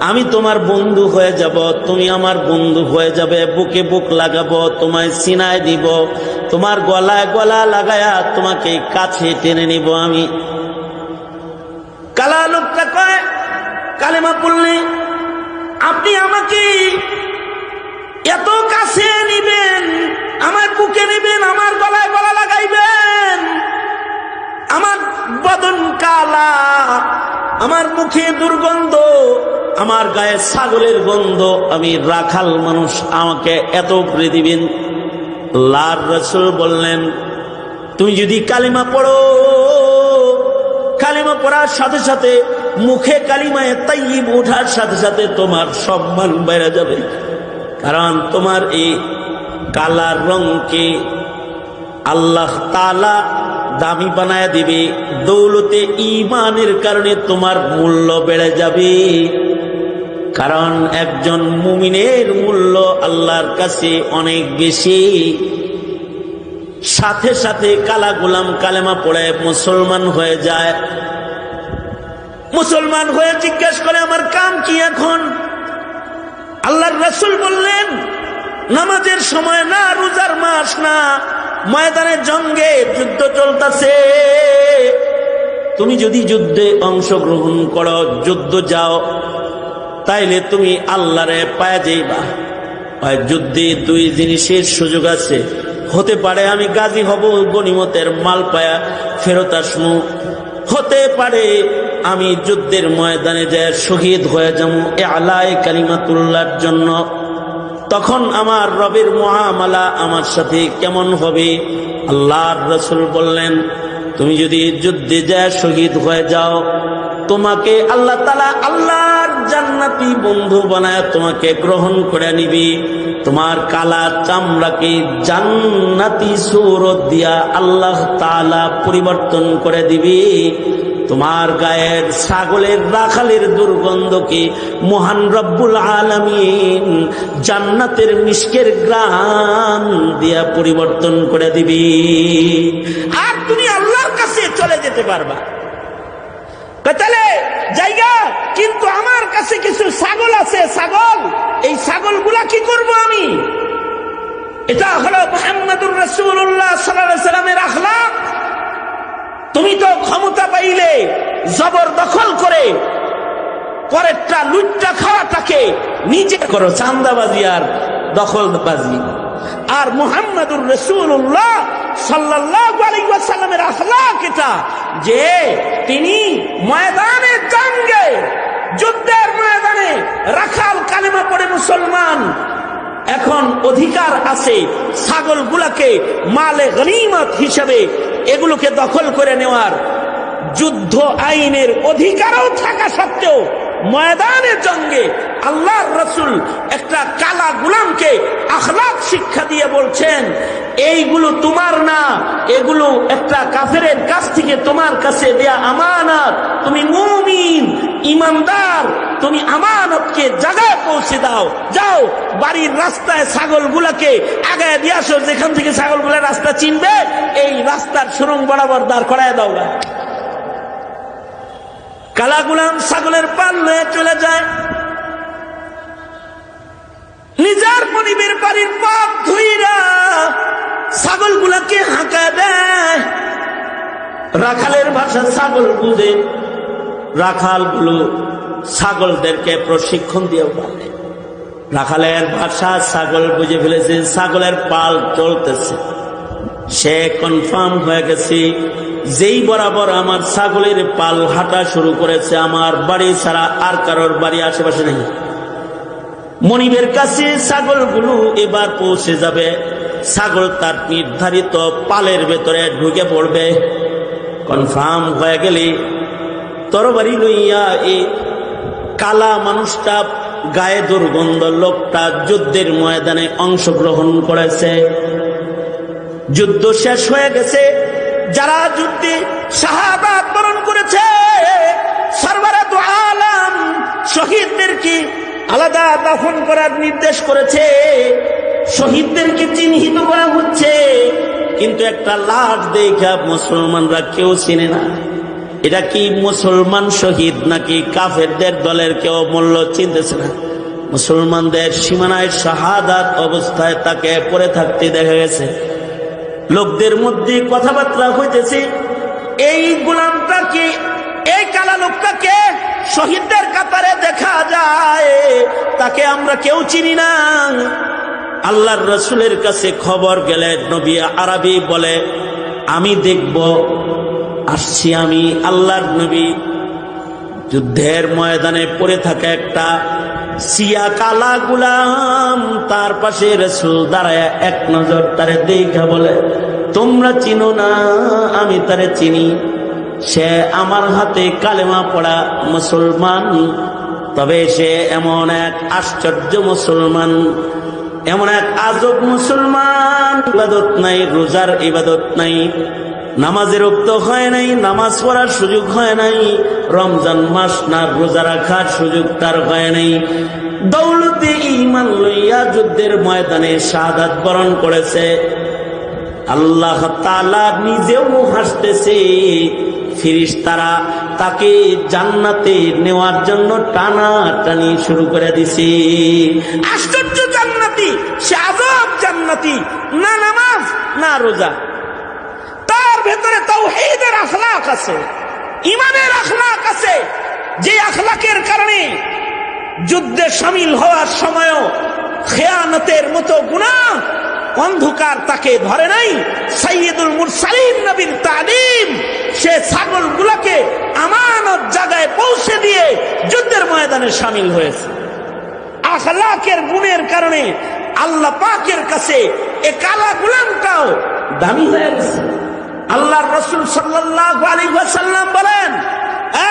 আমি তোমার বন্ধু হয়ে যাব, তুমি আমার বন্ধু হয়ে যাবে, বুকে বুক লাগাবো, তোমায় সিনায় দিব, তোমার গলায় গলা লাগায়া তোমাকে কাছে টেনে নিব আমি। কালা লোকটা কয়, কালেমা পড়লে আপনি আমাকে এত কাছে নিবেন, আমার বুকে নিবেন, আমার গলায় গলা লাগাইবেন, আমার বদন কালা, আমার মুখে দুর্গন্ধ, আমার গায়ে ছাগলের গন্ধ, আমি রাখাল মানুষ, আমাকে এত করে দিবেন? আল্লাহর রাসূল বললেন, তুমি যদি কালিমা পড়ো, কালিমা পড়ার সাথে সাথে, মুখে কালিমায়ে তাইয়্যিব ওঠার সাথে সাথে তোমার সম্মান বেড়ে যাবে। কারণ তোমার এই কালা রঙকে আল্লাহ তাআলা দামি বানায় দিবে, দৌলতে ঈমানের কারণে তোমার মূল্য বেড়ে যাবে। কারণ একজন মুমিনের মূল্য আল্লাহর কাছে অনেক বেশি। সাথে সাথে কালা গোলাম কালেমা পড়ে মুসলমান হয়ে যায়। মুসলমান হয়ে জিজ্ঞেস করে আমার কাম কি এখন? আল্লাহর রাসূল বললেন, নামাজের সময় না, রোজার মাস না, ময়দানে জঙ্গে যুদ্ধ চলতেছে। তুমি যদি যুদ্ধে অংশগ্রহণ করো, যুদ্ধ যাও, তাইলে তুমি আল্লাহরে পায়া যাইবা। যুদ্ধে দুই জিনিসের সুযোগ আছে, হতে পারে আমি গাজী হব, গনিমতের মাল পায়া ফেরত আসমু, হতে পারে আমি যুদ্ধের ময়দানে যায় শহীদ হয়ে যাবো আলায়ে কালিমাতুল্লাহর জন্য। তখন আমার রবের মুআমালা আমার সাথে কেমন হবে? আল্লাহর রাসূল বললেন, তুমি যদি যুদ্ধে যায় শহীদ হয়ে যাও, তোমাকে আল্লাহ তাআলা আল্লাহর জান্নাতি বন্ধু বানায় তোমাকে গ্রহণ করে নিবি। তোমার কালা চামড়াকে জান্নাতি সূরত দিয়া আল্লাহ তাআলা পরিবর্তন করে দিবি। তোমার গায়ের ছাগলের রাখালের দুর্গন্ধকে মহান রব্বুল আলামিন জান্নাতের মিশকের গ্রাম দিয়া পরিবর্তন করে দিবি, আর তুমি আল্লাহর কাছে চলে যেতে পারবা। তাহলে জায়গা, কিন্তু আমার কাছে কিছু ছাগল আছে, ছাগল, এই ছাগলগুলা কি করব আমি? এটা হলো মুহাম্মদুর রাসূলুল্লাহ সাল্লাল্লাহু আলাইহি ওয়াসাল্লামের আখলাক। তুমি তো ক্ষমতা পাইলে জবরদখল করে পরেরটা লুটটা খাওয়াটাকে নিজে করো, চান্দাবাজি আর দখলবাজি। আর মুহাম্মদুর রাসূলুল্লাহ সাল্লাল্লাহু আলাইহি ওয়াসাল্লামের আখলাক এটা, যে তিনি ময়দানে জঙ্গে, যুদ্ধের ময়দানে রাখাল কালেমা পড়ে মুসলমান, এখন অধিকার আছে ছাগলগুলাকে মালে গনিমত হিসেবে এগুলোকে দখল করে নেওয়ার। যুদ্ধ আইনের অধিকারও থাকা সত্ত্বেও ময়দানে জঙ্গে আল্লাহর রাসূল একটা কালা গোলামকে আখলাক শিক্ষা দিয়ে বলছেন, এইগুলো তোমার না, এগুলো একটা কাফেরের কাছ থেকে তোমার কাছে দেয়া আমানত। তুমি মুমিন, ইমানদার, তুমি আমানতকে জায়গায় পৌঁছে দাও। যাও বাড়ির রাস্তায় ছাগলগুলাকে আগায় দিয়ে আসো, যেখান থেকে ছাগলগুলা রাস্তা চিনবে, এই রাস্তার সুরঙ্গ বরাবর দাঁড় করায় দাও। কালা গোলাম ছাগলের পাল লয়ে চলে যায়, নিজের মনিবের বাড়ির পথ ধুইরা ছাগলগুলাকে হাঁকা দেয়। রাখালের ভাষা ছাগল বুঝে, রাখালগুলো ছাগলদেরকে প্রশিক্ষণ দিয়ে বলে। রাখালের ভাষা ছাগল বুঝে ফেলেছে, ছাগলের পাল চলতেছে, সে কনফার্ম হয়ে গেছে, যেই বরাবর আমার ছাগলের পাল হাঁটা শুরু করেছে, আমার বাড়ি ছাড়া আর কারোর বাড়ি আশেপাশে নেই। মনিবের কাছে ছাগলগুলো এবার পৌঁছে যাবে, ছাগল তার নির্ধারিত পালের ভেতরে ঢুকে পড়বে। কনফার্ম হয়ে গেলে তরবারি লইয়া এই কালা মানুষটা, গায়ে দুর্গন্ধ লোকটা যুদ্ধের ময়দানে অংশগ্রহণ করেছে। যুদ্ধ শেষ হয়ে গেছে, যারা যুদ্ধে শাহাদাত বরণ করেছে, সরওয়ারে দু আলম শহীদদেরকে আলাদা দাফন করার নির্দেশ করেছে, শহীদদেরকে চিহ্নিত করা হচ্ছে, কিন্তু একটা লাশ দেখা মুসলমানরা কেউ চিনে না। এটা কি মুসলমান শহীদ নাকি কাফেরদের দলের কেউ মূল্য চিনতেছে না। মুসলমানদের সীমানায় শাহাদাত অবস্থায় তাকে পড়ে থাকতে দেখা গেছে। লোকদের মধ্যে কথাবার্তা হইতেছে, এই গোলামটাকে, এই কালা লোকটাকে শহীদদের কাতারে দেখা যায়, তাকে আমরা কেউ চিনি না। আল্লাহর রাসূলের কাছে খবর গেলে নবী আরবি বলে, আমি দেখব, আসছি আমি। আল্লাহর নবী যুদ্ধের ময়দানে পড়ে থাকা একটা সিয়া কালা গোলাম, তার পাশে রাসূল দাঁড়ায় এক নজর তারে দেখা বলে, তোমরা চিনো না, আমি তারে চিনি, সে আমার হাতে কালেমা পড়া মুসলমান। তবে সে এমন এক আশ্চর্য মুসলমান, এমন এক আজব মুসলমান, ইবাদত নাই, রোজার ইবাদত নাই, নামাজের রক্ত হয় নাই, নামাজ পড়ার সুযোগ হয় নাই, রমজান মাস না রোজা রাখার সুযোগ তার হয় নাই, দৌলতে ঈমান লইয়া যুদ্ধের ময়দানে শাহাদাত বরণ করেছে। আল্লাহ তাআলা নিজেও হাসতেছে, ফেরেশতারা তাকে জান্নাতে নেওয়ার জন্য টানাটানি শুরু করে দিছে। আশ্চর্য জান্নাতি, সে আজব জান্নাতি, না নামাজ না রোজা, তার ভেতরে তাওহীদের আখলাক আছে, ঈমানের আখলাক আছে, যে আখলাকের কারণে যুদ্ধে শামিল হওয়ার সময়ও খেয়ানতের মতো গুনাহ অন্ধকার তাকে ধরে নাই। সাইয়্যিদুল মুরসালিন নবীর তালিম, সে ছাগলগুলোকে আমানত জায়গায় পৌঁছে দিয়ে যুদ্ধের ময়দানে শামিল হয়েছে। আখলাকের গুণের কারণে আল্লাহ পাকের কাছে এ কালা গোলামটাও দামি হয়ে গেছে। আল্লাহর রাসূল সাল্লাল্লাহু আলাইহি ওয়াসাল্লাম বলেন,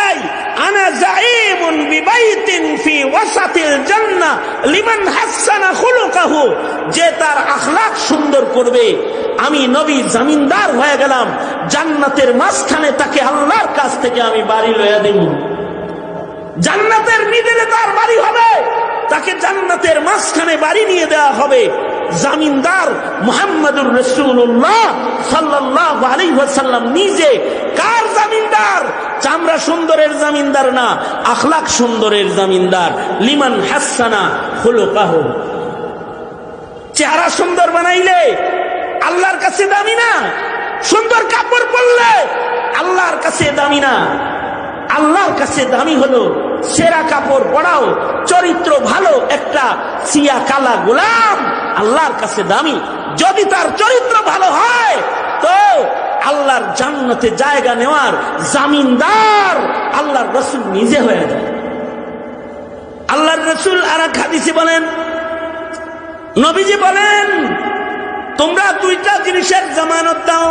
এই আনা যাঈমুন বিবাইতিন ফি ওয়াসাতিল জান্নাহ লিমান হাসানা খুলুকাহু, যে তার আখলাক সুন্দর করবে আমি নবী জামিনদার হয়ে গেলাম, জান্নাতের মাঝখানে তাকে আল্লাহর কাছ থেকে আমি বাড়ি লইয়া দেব। জান্নাতের মিডলে তার বাড়ি হবে, তাকে জান্নাতের মাঝখানে বাড়ি নিয়ে দেওয়া হবে। জামিনদার মুহাম্মদুর রাসূলুল্লাহ সাল্লাল্লাহু আলাইহি ওয়াসাল্লাম নিজে। কার জামিনদার? চামড়া সুন্দরের জামিনদার না, আখলাক সুন্দরের জামিনদার। লিমান হাসানা খুলুকাহু, চেহারা সুন্দর বানাইলে আল্লাহর কাছে দামি না, সুন্দর কাপড় পরলে আল্লাহর কাছে দামি না। আল্লাহর কাছে দামি হলো সেরা কাপড় পরাও, চরিত্র ভালো একটা সিয়া কালা গোলাম আল্লাহর কাছে দামি। যদি তার চরিত্র ভালো হয় তো আল্লাহর জান্নাতে জায়গা নেওয়ার জামিনদার আল্লাহর রাসূল নিজে হয়ে যায়। আল্লাহর রাসূল আর এক হাদিসে বলেন, নবীজি বলেন, তোমরা দুইটা জিনিসের জামানত দাও,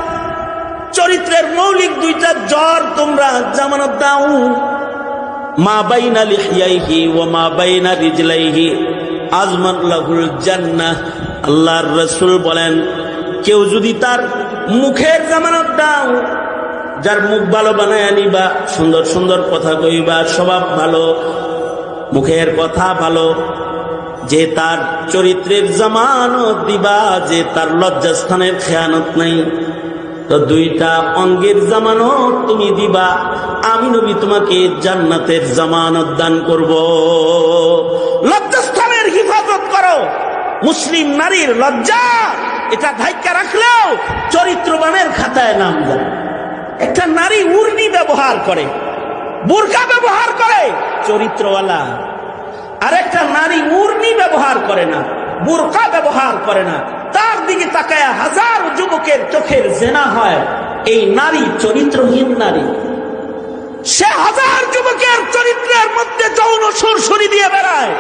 চরিত্রের মৌলিক দুইটা জ্বর তোমরা জামানত দাও। মা বাইনা লিহইয়াইহি ওয়া মা বাইনা রিজলাইহি আজমান লাহুল জান্নাহ। আল্লাহর রাসূল বলেন, কেউ যদি তার মুখের জামানত দাও, যার মুখ ভালো বানায় আনিবা, সুন্দর সুন্দর কথা কইবা, স্বভাব ভালো, মুখের কথা ভালো, যে তার চরিত্রের জামানত দিবা, যে তার লজ্জাস্থানের খেয়ানত নাই, তো দুইটা অঙ্গের জামানত তুমি দিবা, আমি নবী তোমাকে জান্নাতের জামানত দান করব। লজ্জাস্থানের হিফাজত করো। মুসলিম নারীর লজ্জা এটা ঢাইকা রাখলেও চরিত্রবানের খাতায় নাম যায়। একটা নারী উর্নি ব্যবহার করে, বোরকা ব্যবহার করে, চরিত্রওয়ালা। আর একটা নারী উর্নি ব্যবহার করে না, বোরকা ব্যবহার করে না, তার দিকে তাকায় হাজার যুবকের চোখের জেনা হয়, এই নারী চরিত্রহীন নারী। সে হাজার যুবকের চরিত্রের মধ্যে যৌন সুরসুরি দিয়ে বেড়ায়,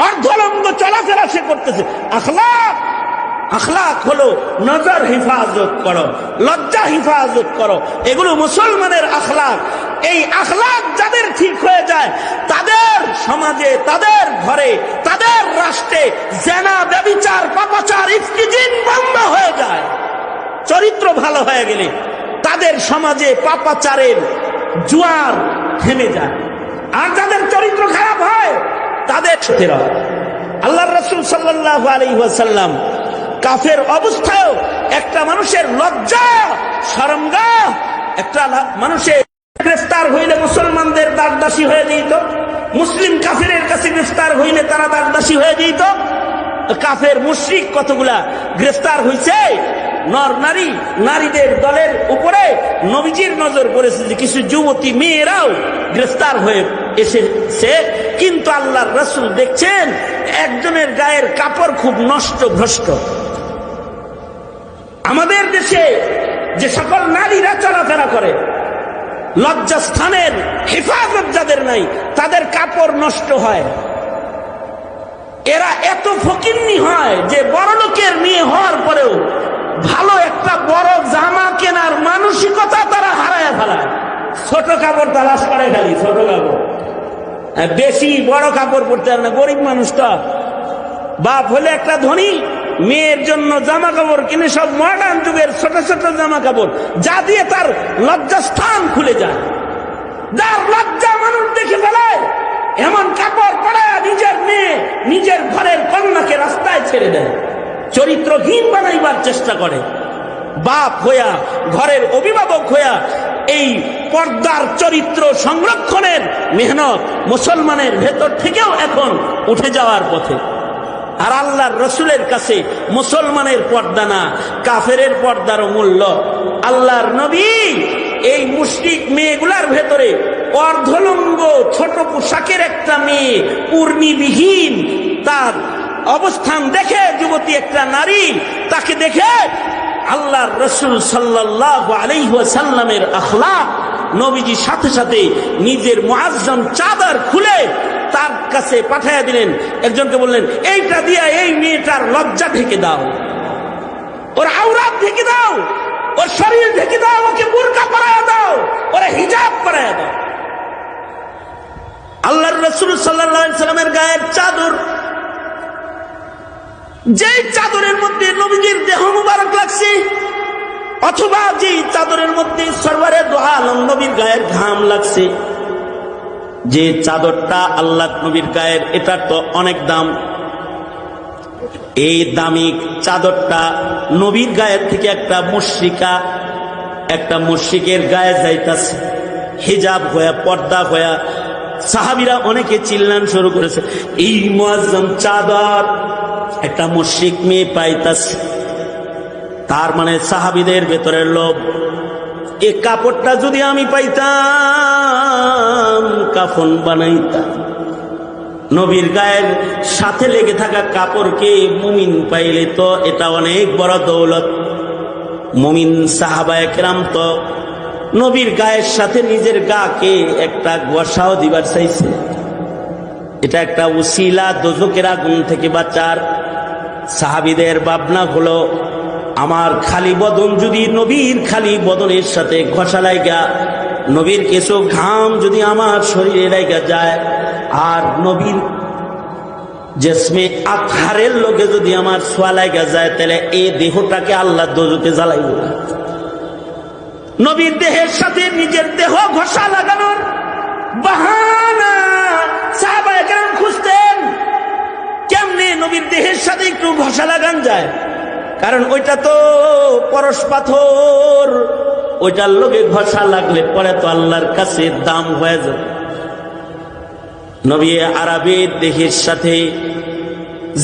অর্ধলঙ্গ চলাফেরা সে করতেছে। আখলাক, আখলাক হলো নজর হিফাজত করো, লজ্জা হিফাজত করো, এগুলো মুসলমানের আখলাক। এই আখলাক যাদের ঠিক হয়ে যায়, তাদের সমাজে, তাদের ঘরে, তাদের রাষ্ট্রে জেনা, ব্যভিচার, পাপাচার, ইফতিজিন বন্ধ হয়ে যায়। চরিত্র ভালো হয়ে গেলে তাদের সমাজে পাপাচারের জোয়ার থেমে যায়। আর যাদের চরিত্র খারাপ হয় তাদের আল্লাহর রাসূল সাল্লাল্লাহু আলাইহি ওয়াসাল্লাম কাফের অবস্থায়ও একটা মানুষের লজ্জা, শরমগাহ, একটা মানুষের গ্রেফতার হইলে মুসলমানদের দাসদাসী হয়ে যেত, মুসলিম কাফেরের কাছে গ্রেফতার হইলে তারা দাসদাসী হয়ে যেত। কাফের মুশরিক কতগুলা গ্রেফতার হয়েছে, নর নারী, নারীদের দলের উপরে নবীজির নজর পড়েছে যে কিছু যুবতী মেয়েরাও গ্রেফতার হয়ে এসেছে। কিন্তু আল্লাহর রাসূল দেখছেন একজনের গায়ের কাপড় খুব নষ্ট ভ্রষ্ট। আমাদের দেশে যে সকল নারীরা চলাফেরা করে, লজ্জাস্থানের হেফাজত যাদের নাই, তাদের কাপড় নষ্ট হয়। এরা এত ফকিন্নি হয় যে বড় লোকের মেয়ে হওয়ার পরেও ভালো একটা বড় জামা কেনার মানসিকতা তারা হারায় ফেলায়। ছোট কাপড় তালাশ করে, খালি ছোট কাপড়, বেশি বড় কাপড় পরতে না। গরিব মানুষটা বাপ হলে একটা ধনী, মেয়ের জন্য জামা কাপড় কিনে সব মডার্ন যুগের ছোট ছোট জামা কাপড়, যা দিয়ে তার লজ্জাস্থান খুলে যায়। যার লজ্জা মানুষ দেখে ফেলায় এমন কাপড় পরে নিজের মেয়ে, নিজের ঘরের কন্যাকে রাস্তায় ছেড়ে দেয়, চরিত্রহীন বানাইবার চেষ্টা করে। বাপ হইয়া, ঘরের অভিভাবক হইয়া এই পর্দার চরিত্র সংরক্ষণের মেহনত মুসলমানের ভেতর থেকেও এখন উঠে যাওয়ার পথে। আর আল্লাহর রসুলের কাছে মুসলমানের পর্দা না, কাফেরের পর্দারও মূল্য। আল্লাহর নবী এই মুশরিক মেয়েগুলার ভেতরে অর্ধলঙ্গ ছোট পোশাকের একটা মেয়ে, পূর্ণিবিহীন, তার অবস্থান দেখে যুবতী একটা নারী, তাকে দেখে আল্লাহর রসুল সাল্লাল্লাহু আলাইহি ওয়াসাল্লামের আখলাক, নবীজি সাথে সাথে নিজের মুআজ্জম চাদর খুলে তার কাছে পাঠাইয়া দিলেন। একজনকে বললেন, এইটা দিয়া এই মেয়েটার লজ্জা ঢেকে দাও, ওর আওরাত ঢেকে দাও, ওর শরীর ঢেকে দাও, ওকে বুরকা পরাইয়া দাও, ওরে হিজাব পরাইয়া দাও। আল্লাহর রাসূল সাল্লাল্লাহু আলাইহি সাল্লামের গায়ের চাদর, যে চাদরের মধ্যে নবীজির দেহ মুবারক লাগছে, অথবা যে চাদরের মধ্যে সরওয়ারে দো আলম নবীর গায়ের ঘাম লাগছে, যে চাদরটা আল্লাহ নবীর গায়ের, এটার তো অনেক দাম। এই দামি চাদরটা নবীর গায়ের থেকে একটা মুশরিকের গায়ে যাইতাছে, হিজাব হয়ে, পর্দা হয়ে। সাহাবীরা অনেকে চিল্লান শুরু করেছে, এই মুআজ্জম চাদর একটা মুশরিক মেয়ে পাইতাছে। তার মানে সাহাবীদের ভেতরের লোভ, এই কাপড়টা যদি আমি পাইতাম কাফন বানাইতাম। নবীর গায়ের সাথে লেগে থাকা কাপড়কে মুমিন পাইলে তো এটা অনেক বড় দৌলত। মুমিন সাহাবায়ে কেরাম তো নবীর গায়ের সাথে নিজের গাকে একটা গোসাও দিবার চাইছে। এটা একটা উসিলা দোজখের আগুন থেকে বাঁচার। সাহাবীদের ভাবনা হলো, আমার খালি বদন যদি নবীর খালি বদনের সাথে ঘষা লাগা, নবীর কিছু ঘাম যদি আমার শরীরে লাগা যায়, আর নবীর জেসমে আতহারের লোকে যদি আমার ছোঁয়া লাগা যায়, তাহলে এই দেহটাকে আল্লাহ দোজখে জ্বালাইব। নবীর দেহের সাথে নিজের দেহ ঘষা লাগানোর বাহানা সাহাবায়ে কেরাম খুঁজতেন, কেমনে নবীর দেহের সাথে একটু ঘষা লাগান যায়। কারণ ওইটা তো পরশ পাথর, ওইটার লোকে ঘষা লাগলে পরে তো আল্লাহর কাছে দাম হয়ে যাবে। নবী আরবের দেহের সাথে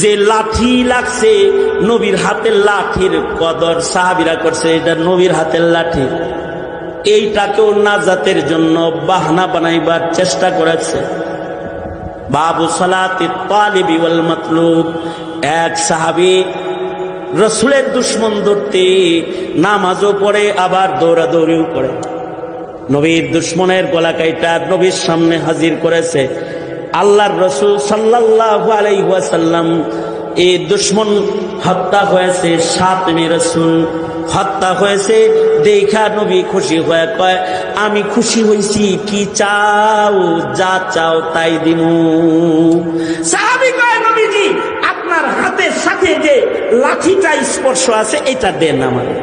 যে লাঠি লাগছে, নবীর হাতের লাঠির কদর সাহাবীরা করছে, এটা নবীর হাতের লাঠি। এইটাকেও নাজাতের জন্য বাহানা বানাইবার চেষ্টা করেছে। বাবু সালাতি তালিবি ওয়াল মাতলুব, এক সাহাবী রসুলের দুশ্মন ধরতে নামাজও পড়ে, আবার দৌড়াদৌড়িও করে। নবীর দুশ্মনের গলা কাইটা নবীর সামনে হাজির করেছে। আল্লাহর রসুল সাল্লাল্লাহু আলাইহি ওয়াসাল্লাম, এই দুশ্মন হত্যা হয়েছে, সাতমে রসুল হত্যা হয়েছে দেখা নবী খুশি হয়ে কয়, আমি খুশি হয়েছি, কি চাও, যা চাও তাই দিমু। সাহাবী কয়, নবীজি আপনার হাতের সাথে যে লাঠিটা স্পর্শ আছে এটা দেন আমাদের।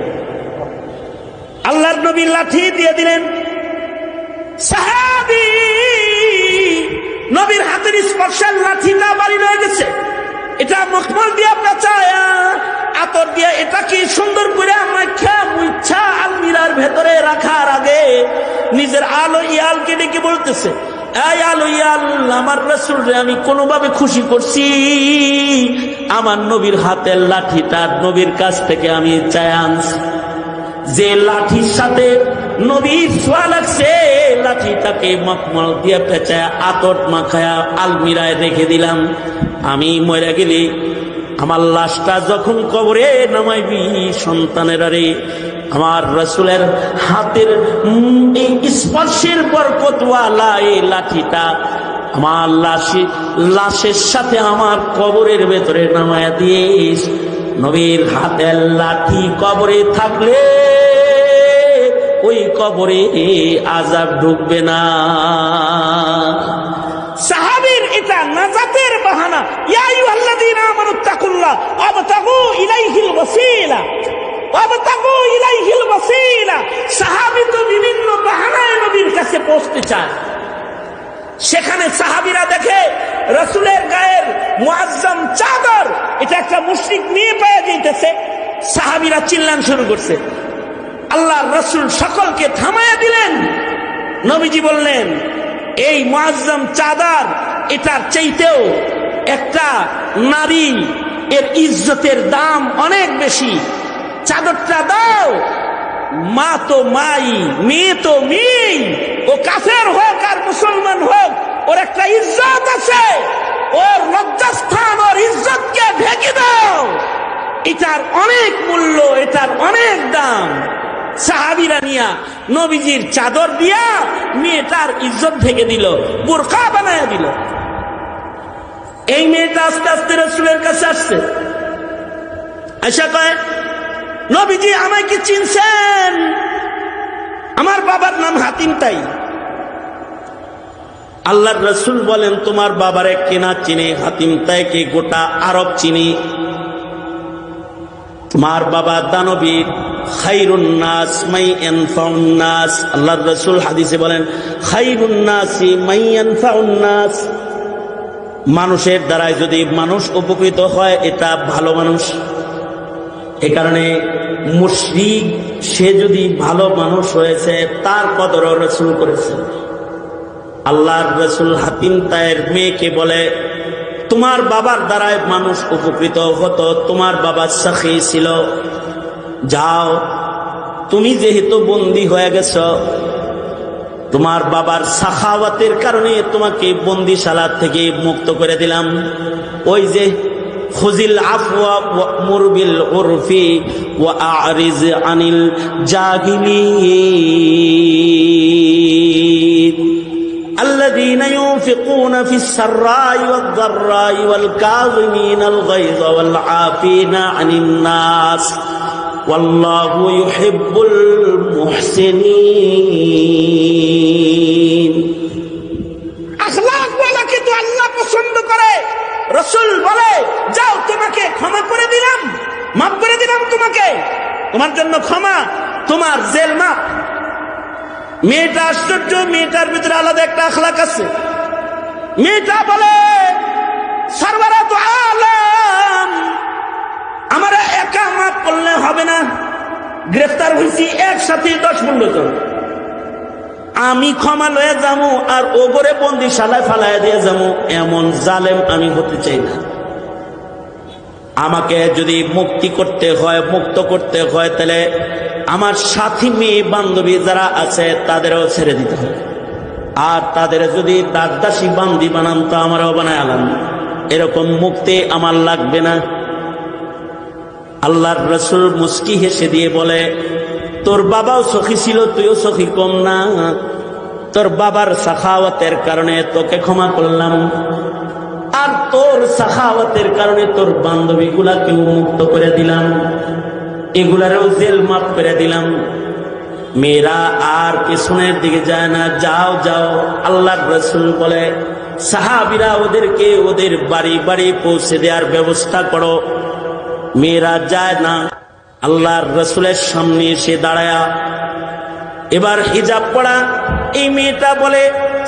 আল্লাহর নবী লাঠি দিয়ে দিলেন। সাহাবী নবীর হাতের স্পর্শের লাঠিটা বাড়ি রয়ে গেছে, এটা মখমল দিয়ে পেঁচায়া আতর দিয়ে এটাকে সুন্দর করে মাখা মুছা আলমিরার ভেতরে রাখার আগে নিজের আলো ইয়ালকে ডেকে বলতেছে, এই আলো ইয়াল, আমার রাসূলরে আমি কোনোভাবে খুশি করছি, আমার নবীর হাতের লাঠিটা নবীর কাছ থেকে আমি চাই আনছি। যে লাঠির সাথে নবীর ছোঁয়া লাগছে, লাঠিটাকে মখমল দিয়ে পেঁচায়া আতর মাখায়া আলমিরায় রেখে দিলাম। আমি মরে গেলি আমার লাশটা যখন কবরে নামাইবি, সন্তানেরা রে, আমার রাসূলের হাতের এই স্পর্শের বরকতওয়ালা এই লাঠিটা আমার লাশের সাথে আমার কবরের ভেতরে নামায়া দিস। নবীর হাতের লাঠি কবরে থাকলে ওই কবরে আযাব ঢুকবে না। সাহাবীর এটা নাজাতের বাহানা। ইয়া আইয়ুহাল্লাযীনা আমানুত্তাকুল্লাহ ওয়াবতাগু ইলাইহিল ওয়াসিলা, ওয়াবতাগু ইলাইহিল ওয়াসিলা। সাহাবী তো বিভিন্ন বাহানায় নবীর কাছে পৌঁছতে চায়। সেখানে সাহাবীরা দেখে রাসূলের গায়ের মুআজ্জম চাদর, এটা একটা মুশরিক নিয়ে পাওয়া যাইতেছে। সাহাবীরা চিল্লান শুরু করছে, আল্লাহর রাসূল সকলকে থামায়া দিলেন। নবীজি বললেন, এই মুআজ্জাম চাদর এটার চাইতেও একটা নারী এর ইজ্জতের দাম অনেক বেশি, চাদরটা দাও। মা তো মাই, মেয়ে তো মেয়ে, ও কাফের হোক আর মুসলমান হোক, ওর একটা ইজ্জত আছে, ওর লজ্জাস্থান ওর ইজ্জতকে ঢেকে দাও। এটার অনেক মূল্য, এটার অনেক দাম। সাহাবীরা নিয়া নবীজির চাদর দিয়া মেয়েটার ইজ্জত ঢেকে দিল, বোরকা বানায় দিল। এই মেয়েটা আস্তে আস্তে রাসূলের কাছে আসছে, আয়েশা কয়, নবীজি আমায় কি চিনছেন? আমার বাবার নাম হাতিম তাই। আল্লাহর রাসূল বলেন, তোমার বাবারে কেনা চিনি, হাতিম তাইকে গোটা আরব চিনি। তোমার বাবা দানবীর, খায়রুন নাস মাই ইয়ানফাউন নাস। আল্লাহর রাসূল হাদিসে বলেন, খায়রুন নাসি মাই ইয়ানফাউন নাস। মানুষের দ্বারাই যদি মানুষ উপকৃত হয়, এটা ভালো মানুষ। এ কারণে মুশরিক সে যদি ভালো মানুষ হয়েছে, তার কদর রাসূল করেছেন। আল্লাহর রাসূল হাতিম তায়ের মেয়েকে বলে, তোমার বাবার দ্বারাই মানুষ উপকৃত হতো, তোমার বাবা সাখী ছিল, যাও, তুমি যেহেতু বন্দী হয়ে গেছ, তোমার বাবার সাখাওয়াতের কারণে তোমাকে বন্দিশালা থেকে মুক্ত করে দিলাম। ওই যে খুযিল আফওয়া ওয়া'মুর বিল উরফি ওয়া আ'রিজ আনিল জাহিলিন الذين ينفقون في السراء والضراء والكاظمين الغيظ والعافين عن الناس والله يحب المحسنين। আখলাক ওয়ালাকে তো আল্লাহ পছন্দ করে। রাসূল বলে, যাও, তোমাকে ক্ষমা করে দিলাম, মাফ করে দিলাম তোমাকে, তোমার জন্য ক্ষমা, তোমার জেল মাফ। মেয়েটা আশ্চর্য, মেয়েটার ভিতরে আলাদা একটা আখলাক আছে। মেয়েটা বলে, সরওয়ারে তো আলম, আমার একা মাফ করলে হবে না, গ্রেফতার হয়েছি একসাথে 10-15 জন, আমি ক্ষমা লয়ে যাবো আর ওগরে বন্দিশালায় ফালাইয়া দিয়ে যাবো, এমন জালেম আমি হতে চাই না। আমাকে যদি মুক্তি করতে হয়, মুক্ত করতে হয়, তাহলে আমার সাথী মেয়ে বান্ধবী যারা আছে তাদেরও ছেড়ে দিতে হবে। আর তাদের যদি দাসদাসী বান্দি বানান তো আমারও বানায় আলাম, এরকম মুক্তি আমার লাগবে না। আল্লাহর রাসূল মুস্কি হেসে দিয়ে বলে, তোর বাবাও সখী ছিল, তুইও সখী কম না। তোর বাবার সাখাওয়াতের কারণে তোকে ক্ষমা করলাম, আর তোর সাখাওয়াতের কারণে তোর বান্ধবীগুলাকেও মুক্ত করে দিলাম, এগুলারও জেল মাফ করে দিলাম। মেয়েরা আর পেছনের দিকে যায় না, যাও যাও। আল্লাহর রাসূল বলে, সাহাবীরা ওদেরকে ওদের বাড়ি বাড়ি পৌঁছে দেওয়ার ব্যবস্থা করো। মেয়েরা যায় না, আল্লাহর রাসূলের সামনে এসে দাঁড়ায়া, এবার হিজাব পড়া এই মেয়েটা বলে,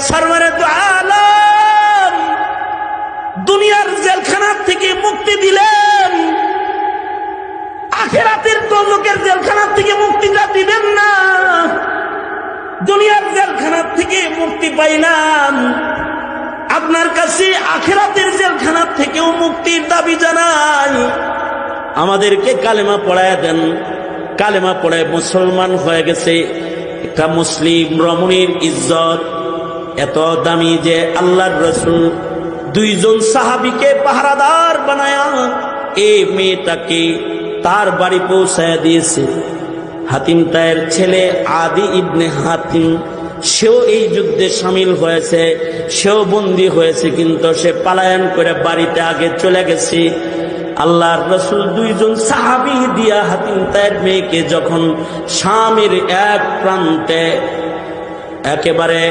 সরওয়ারে দু আলম, দুনিয়ার জেলখানার থেকে মুক্তি দিলেন, আখিরাতের দোজখের জেলখানার থেকে মুক্তিটা দিবেন না। দুনিয়ার জেলখানার থেকে মুক্তি পাইলাম, আপনার কাছে আখিরাতের জেলখানার থেকেও মুক্তির দাবি জানাই। আমাদেরকে কালেমা পড়ায় দেন। কালেমা পড়ে মুসলমান হয়ে গেছে। একটা মুসলিম রমণীর ইজ্জত এত দামি যে আল্লাহর রাসূল 2 জন সাহাবীকে পাহারাদার বানায়া এই মেয়েটাকে তার বাড়ি পৌঁছায় দিয়েছে। হাতিম তায়ের ছেলে আদি ইবনে হাতিম, সেও এই যুদ্ধে সামিল হয়েছে, সেও বন্দী হয়েছে, কিন্তু সে পালায়ন করে বাড়িতে আগে চলে গেছে। আল্লাহর রাসূল 2 জন সাহাবী দিয়া হাতিম তায়ের মেয়েকে যখন শামের এক প্রান্তে একেবারে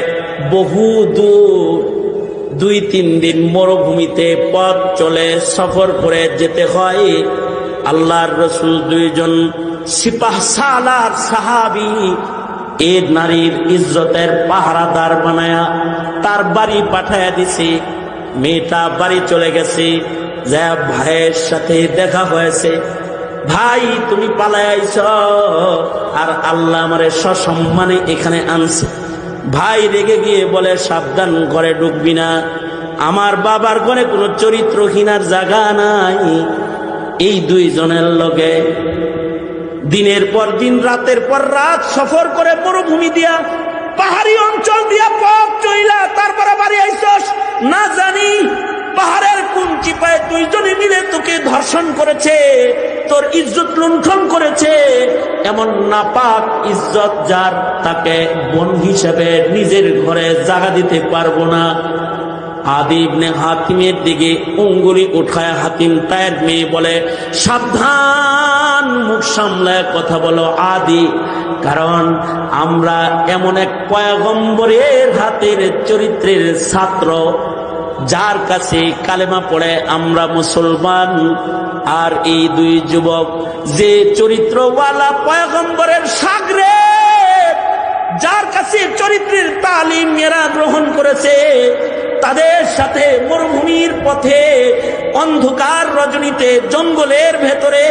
বহু দূর 2-3 দিন মরুভূমিতে পথ চলে সফর করে যেতে হয়, আল্লাহর রাসূল 2 জন সিপাহ সালার সাহাবী এই নারীর ইজ্জতের পাহারাদার বানায়া তার বাড়ি পাঠায়া দিছে। মেয়েটা বাড়ি চলে গেছে, যা ভাইয়ের সাথে দেখা হয়েছে। ভাই তুমি পালায় আইছ, আর আল্লাহ আমারে সসম্মানে এখানে আনছে। ভাই রেগে গিয়ে বলে, সাবধান, ঘরে ঢুকবি না, আমার বাবার ঘরে কোনো চরিত্রহীনার জায়গা নাই। এই দুইজনের লগে দিনের পর দিন, রাতের পর রাত সফর করে মরুভূমি দিয়া, পাহাড়ি অঞ্চল দিয়া পথ চইলা তারপরে বাড়ি আইছস। না জানি পাহাড়ের কোন চিপায় দুইজনে মিলে তোকে ধর্ষণ করেছে, তোর ইজ্জত লুণ্ঠন করেছে। এমন নাপাক ইজ্জত যার, তাকে বোন হিসেবে নিজের ঘরে জায়গা দিতে পারবো না। আদি ইবনে হাতিমের দিকে উঙ্গুলি উঠায় হাতিম তায়ের মেয়ে বলে, সাবধান, মুখ সামলায় কথা বলো আদি, কারণ আমরা এমন এক পয়গম্বরের হাতের চরিত্রের ছাত্র, যার কাছে কালেমা পড়ে আমরা মুসলমান। আর এই দুই যুবক যে চরিত্রওয়ালা পয়গম্বরের শাগরেদ, যার কাছে চরিত্রের তালিম এরা গ্রহণ করেছে, তাদের সাথে মরুভূমির পথে, অন্ধকার রজনীতে, জঙ্গলের ভেতরে,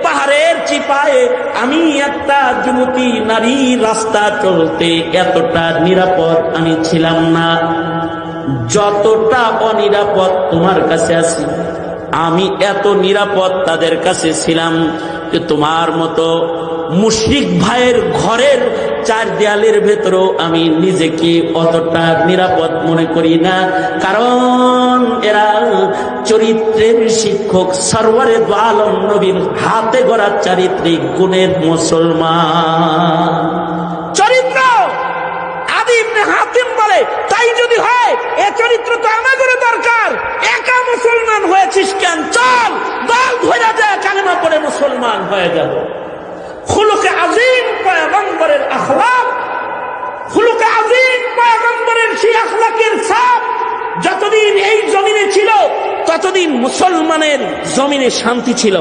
পাহাড়ের চিপায় আমি একটা যুবতী নারী রাস্তা চলতে এতটা নিরাপদ আমি ছিলাম না, যতটা অনিরাপদ তোমার কাছে আছি। আমি এত নিরাপদ তাদের কাছে ছিলাম যে তোমার মতো মুশরিক ভাইয়ের ঘরের চার দেয়ালের ভেতরেও আমি নিজেকে অতটা নিরাপদ মনে করি না, কারণ এরা চরিত্রের শিক্ষক সরওয়ারে দু আলম নবীর হাতে গড়া চারিত্রিক গুণের মুসলমান। চরিত্র আদি ইবনে হাতিম বলে, তাই যদি হয় এ চরিত্র তো আমাদের দরকার। একা মুসলমান হয়েছিস কেন? চল দল ধরে যায়, কালেমা পড়ে মুসলমান হয়ে যাব। খুলুকে আজিম পয়গম্বরের আখলাক, খুলুকে আজিম পয়গম্বরের সেই আখলাকের ছাপ যতদিন এই জমিনে ছিল, ততদিন মুসলমানের জমিনে শান্তি ছিল।